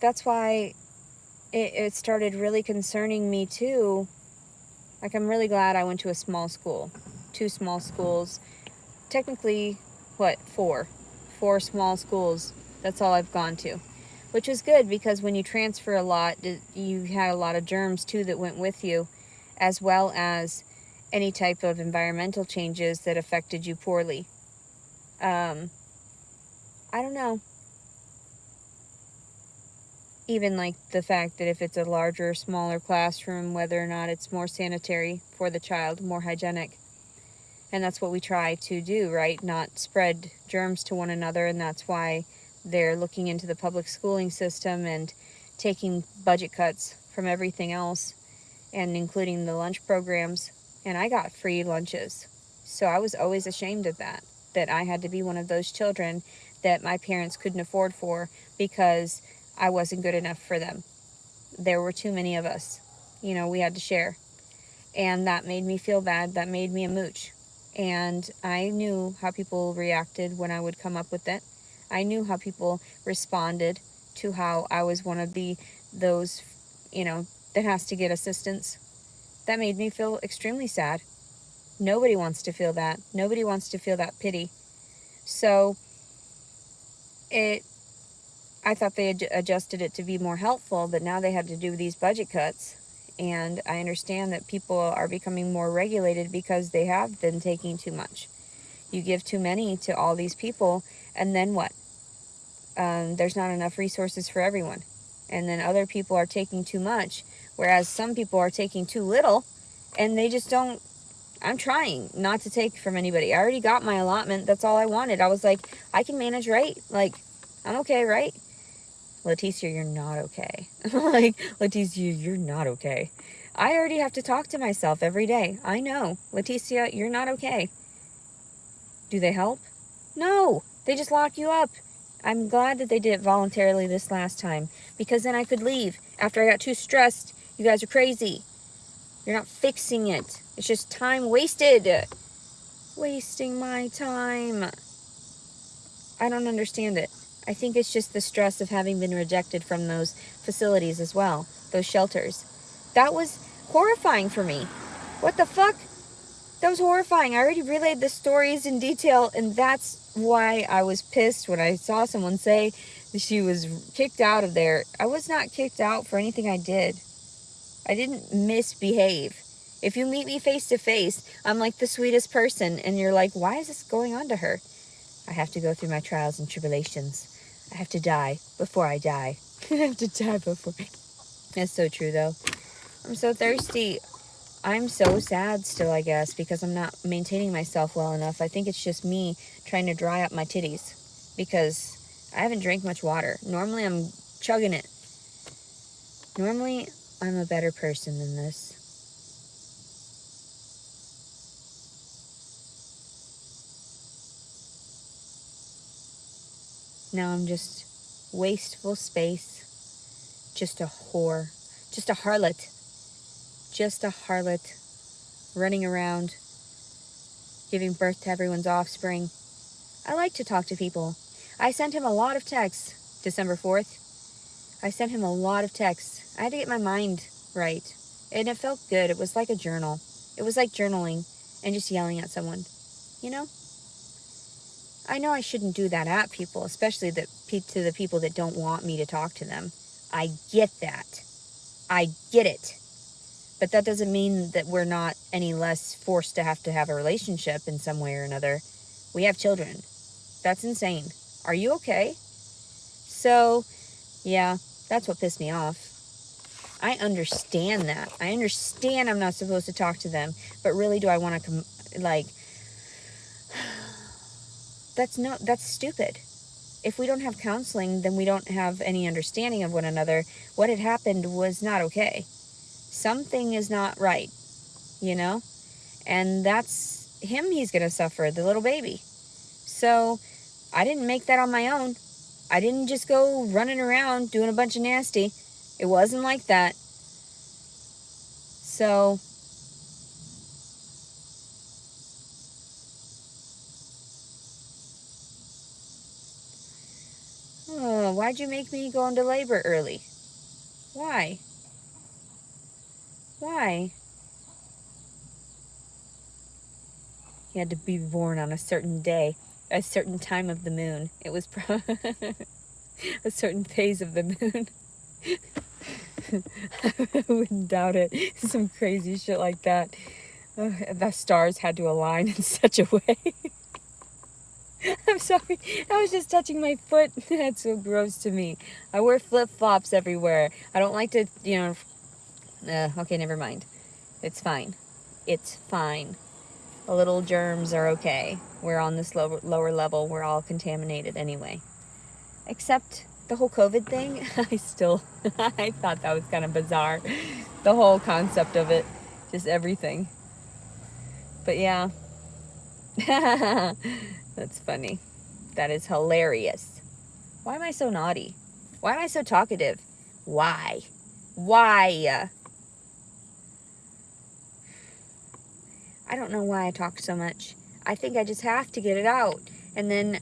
That's why it started really concerning me too. Like, I'm really glad I went to a small school. 2 small schools. Technically, what, 4? 4 small schools. That's all I've gone to. Which was good, because when you transfer a lot, you had a lot of germs too that went with you, as well as any type of environmental changes that affected you poorly. I don't know. Even like the fact that if it's a larger or smaller classroom, whether or not it's more sanitary for the child, more hygienic. And that's what we try to do, right? Not spread germs to one another. And that's why they're looking into the public schooling system and taking budget cuts from everything else, and including the lunch programs. And I got free lunches. So I was always ashamed of that I had to be one of those children that my parents couldn't afford for because I wasn't good enough for them. There were too many of us. We had to share. And that made me feel bad. That made me a mooch. And I knew how people reacted when I would come up with it. I knew how people responded to how I was one of those, that has to get assistance. That made me feel extremely sad. Nobody wants to feel that. Nobody wants to feel that pity. So I thought they had adjusted it to be more helpful, but now they had to do these budget cuts. And I understand that people are becoming more regulated because they have been taking too much. You give too many to all these people, and then what? There's not enough resources for everyone. And then other people are taking too much, whereas some people are taking too little, and they just don't. I'm trying not to take from anybody. I already got my allotment. That's all I wanted. I was like, I can manage, right? Like, I'm okay, right? Leticia, you're not okay. Like, Leticia, you're not okay. I already have to talk to myself every day. I know. Leticia, you're not okay. Do they help? No. They just lock you up. I'm glad that they did it voluntarily this last time, because then I could leave after I got too stressed. You guys are crazy. You're not fixing it. It's just time wasted. Wasting my time. I don't understand it. I think it's just the stress of having been rejected from those facilities as well, those shelters. That was horrifying for me. What the fuck? That was horrifying. I already relayed the stories in detail, and that's why I was pissed when I saw someone say that she was kicked out of there. I was not kicked out for anything I did. I didn't misbehave. If you meet me face to face, I'm like the sweetest person, and you're like, why is this going on to her? I have to go through my trials and tribulations. I have to die before I die. I have to die before. That's so true, though. I'm so thirsty. I'm so sad still, I guess, because I'm not maintaining myself well enough. I think it's just me trying to dry up my titties, because I haven't drank much water. Normally, I'm chugging it. Normally, I'm a better person than this. Now I'm just wasteful space. Just a whore. Just a harlot. Just a harlot. Running around. Giving birth to everyone's offspring. I like to talk to people. I sent him a lot of texts. December 4th. I sent him a lot of texts. I had to get my mind right. And it felt good. It was like a journal. It was like journaling and just yelling at someone. You know? I know I shouldn't do that at people, especially to the people that don't want me to talk to them. I get that. I get it. But that doesn't mean that we're not any less forced to have a relationship in some way or another. We have children. That's insane. Are you okay? So, yeah, that's what pissed me off. I understand that. I understand I'm not supposed to talk to them, but really, do I want to that's stupid. If we don't have counseling, then we don't have any understanding of one another. What had happened was not okay. Something is not right, you know? And that's him. He's going to suffer, the little baby. So I didn't make that on my own. I didn't just go running around doing a bunch of nasty. It wasn't like that. So, oh, why'd you make me go into labor early? Why? Why? You had to be born on a certain day, a certain time of the moon. It was a certain phase of the moon. I wouldn't doubt it. Some crazy shit like that. The stars had to align in such a way. I'm sorry. I was just touching my foot. That's so gross to me. I wear flip-flops everywhere. I don't like to, okay, never mind. It's fine. It's fine. The little germs are okay. We're on this lower level. We're all contaminated anyway. Except the whole COVID thing, I thought that was kind of bizarre. The whole concept of it. Just everything. But yeah. That's funny. That is hilarious. Why am I so naughty? Why am I so talkative? Why? Why? I don't know why I talk so much. I think I just have to get it out. And then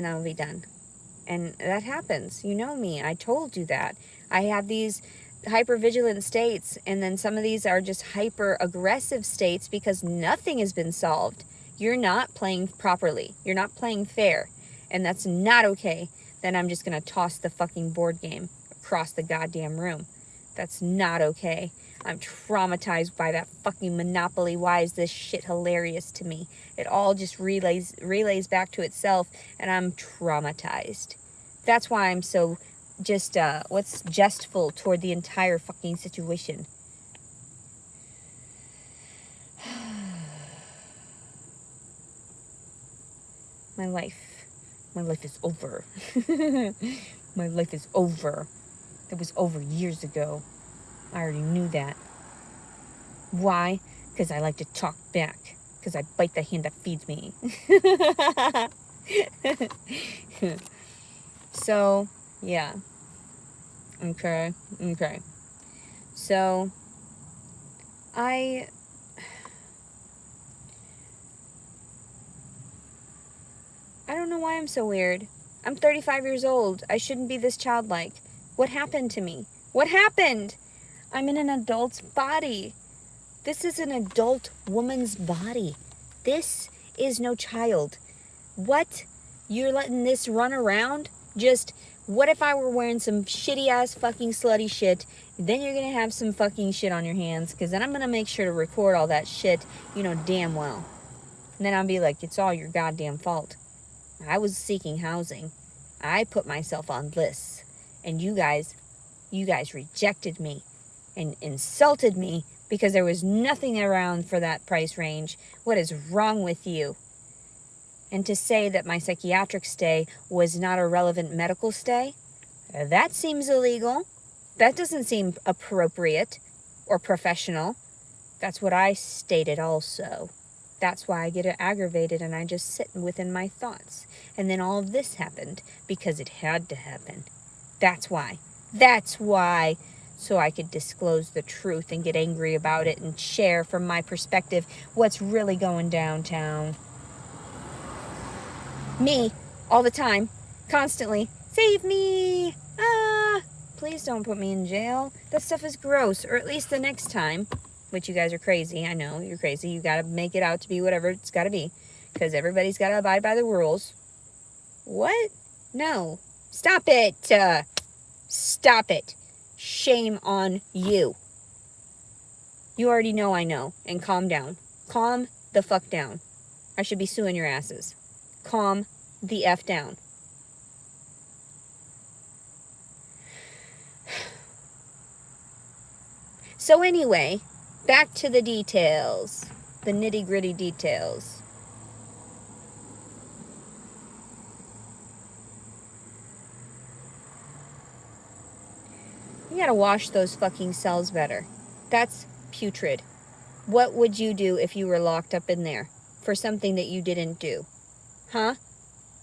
I'll be done. And that happens. You know me. I told you that. I have these hypervigilant states, and then some of these are just hyper aggressive states because nothing has been solved. You're not playing properly. You're not playing fair. And that's not okay. Then I'm just going to toss the fucking board game across the goddamn room. That's not okay. I'm traumatized by that fucking Monopoly. Why is this shit hilarious to me? It all just relays back to itself, and I'm traumatized. That's why I'm so just, jestful toward the entire fucking situation. My life is over. My life is over. It was over years ago. I already knew that. Why? Because I like to talk back. Because I bite the hand that feeds me. So, yeah. Okay. So, I don't know why I'm so weird. I'm 35 years old. I shouldn't be this childlike. What happened to me? What happened? I'm in an adult's body. This is an adult woman's body. This is no child. What? You're letting this run around? Just, what if I were wearing some shitty ass fucking slutty shit? Then you're gonna have some fucking shit on your hands, because then I'm gonna make sure to record all that shit, damn well. And then I'll be like, it's all your goddamn fault. I was seeking housing. I put myself on lists. And you guys rejected me and insulted me because there was nothing around for that price range. What is wrong with you? And to say that my psychiatric stay was not a relevant medical stay, that seems illegal. That doesn't seem appropriate or professional. That's what I stated also. That's why I get aggravated and I just sit within my thoughts. And then all of this happened because it had to happen. That's why. So I could disclose the truth and get angry about it and share from my perspective what's really going downtown. Me, all the time, constantly, save me! Please don't put me in jail. That stuff is gross, or at least the next time, which you guys are crazy. I know, you're crazy. You gotta make it out to be whatever it's gotta be, because everybody's gotta abide by the rules. What? No. Stop it! Stop it. Shame on you. You already know I know, and calm down. Calm the fuck down. I should be suing your asses. Calm the F down. So anyway, back to the details. The nitty-gritty details. You gotta wash those fucking cells better. That's putrid. What would you do if you were locked up in there for something that you didn't do? Huh?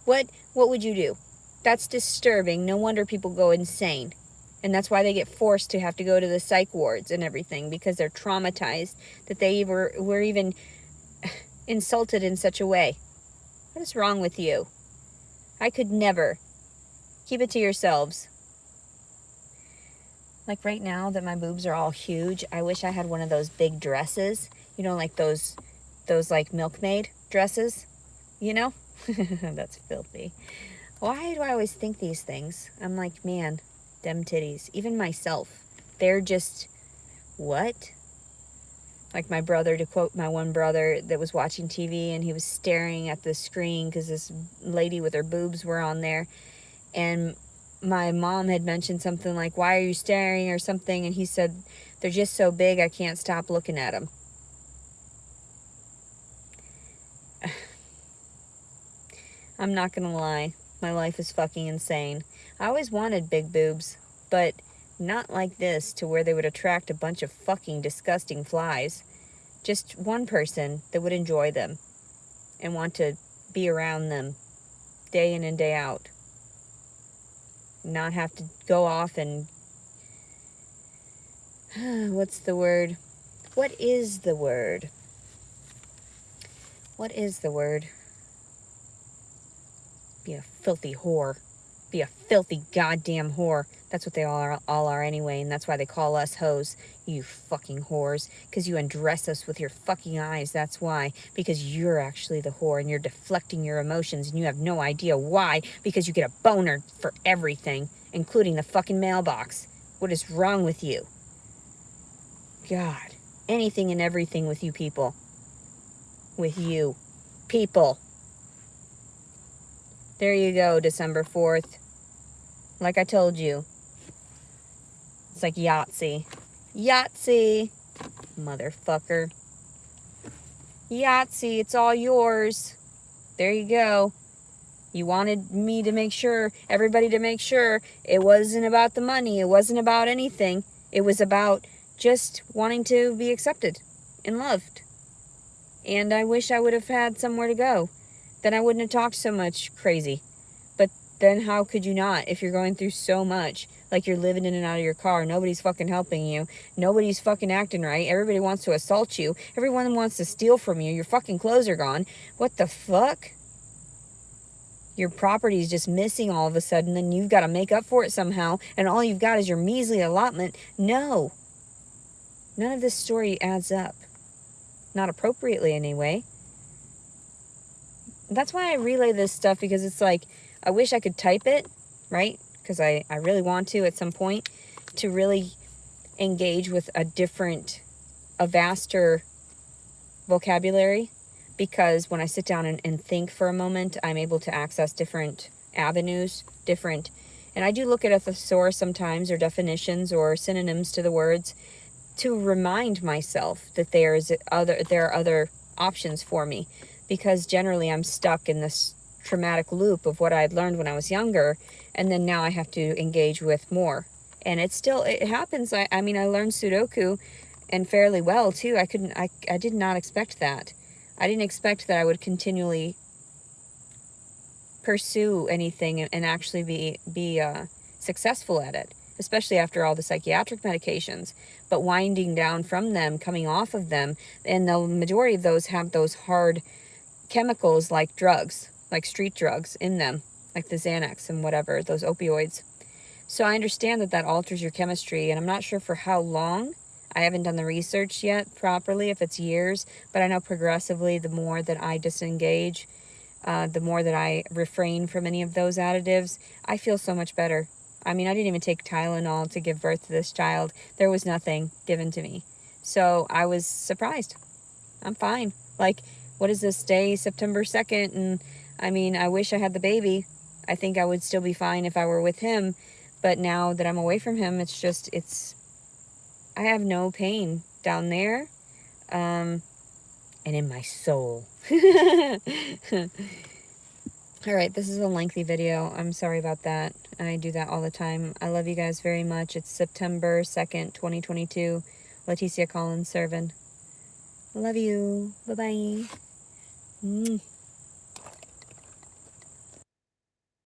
What would you do? That's disturbing. No wonder people go insane. And that's why they get forced to have to go to the psych wards and everything, because they're traumatized that they were even insulted in such a way. What is wrong with you? I could never. Keep it to yourselves. Like right now that my boobs are all huge, I wish I had one of those big dresses. You know, like those like milkmaid dresses, you know? That's filthy. Why do I always think these things? I'm like, man, them titties. Even myself. They're just, what? Like my brother, to quote my one brother that was watching TV and he was staring at the screen because this lady with her boobs were on there. And my mom had mentioned something like, why are you staring or something? And he said, they're just so big I can't stop looking at them. I'm not gonna lie. My life is fucking insane. I always wanted big boobs, but not like this to where they would attract a bunch of fucking disgusting flies. Just one person that would enjoy them and want to be around them day in and day out. Not have to go off and... what's the word? What is the word? What is the word? Be a filthy whore. Be a filthy goddamn whore. That's what they all are anyway, and that's why they call us hoes. You fucking whores. Because you undress us with your fucking eyes, that's why. Because you're actually the whore, and you're deflecting your emotions, and you have no idea why. Because you get a boner for everything, including the fucking mailbox. What is wrong with you? God. Anything and everything with you people. With you. People. There you go, December 4th. Like I told you. It's like Yahtzee. Yahtzee! Motherfucker. Yahtzee, it's all yours. There you go. You wanted me to make sure, everybody to make sure, it wasn't about the money. It wasn't about anything. It was about just wanting to be accepted and loved. And I wish I would have had somewhere to go. Then I wouldn't have talked so much crazy. But then how could you not if you're going through so much? Like you're living in and out of your car. Nobody's fucking helping you. Nobody's fucking acting right. Everybody wants to assault you. Everyone wants to steal from you. Your fucking clothes are gone. What the fuck? Your property's just missing all of a sudden, and you've got to make up for it somehow, and all you've got is your measly allotment. No. None of this story adds up. Not appropriately, anyway. That's why I relay this stuff, because it's like, I wish I could type it, right? Because I really want to at some point, to really engage with a vaster vocabulary. Because when I sit down and think for a moment, I'm able to access different avenues, and I do look at a thesaurus sometimes, or definitions, or synonyms to the words, to remind myself that there are other options for me. Because generally I'm stuck in this traumatic loop of what I had learned when I was younger, and then now I have to engage with more. And it happens. I mean, I learned Sudoku, and fairly well too. I did not expect that. I didn't expect that I would continually pursue anything and actually be successful at it, especially after all the psychiatric medications. But winding down from them, coming off of them, and the majority of those have those hard chemicals like drugs, like street drugs in them, like the Xanax and whatever, those opioids. So I understand that alters your chemistry, and I'm not sure for how long. I haven't done the research yet properly, if it's years, but I know progressively the more that I disengage, the more that I refrain from any of those additives, I feel so much better. I mean, I didn't even take Tylenol to give birth to this child. There was nothing given to me. So I was surprised. I'm fine. Like, what is this day, September 2nd? And I mean, I wish I had the baby. I think I would still be fine if I were with him. But now that I'm away from him, I have no pain down there, and in my soul. All right, this is a lengthy video. I'm sorry about that. I do that all the time. I love you guys very much. It's September 2nd, 2022. Leticia Collins Servin. Love you. Bye-bye.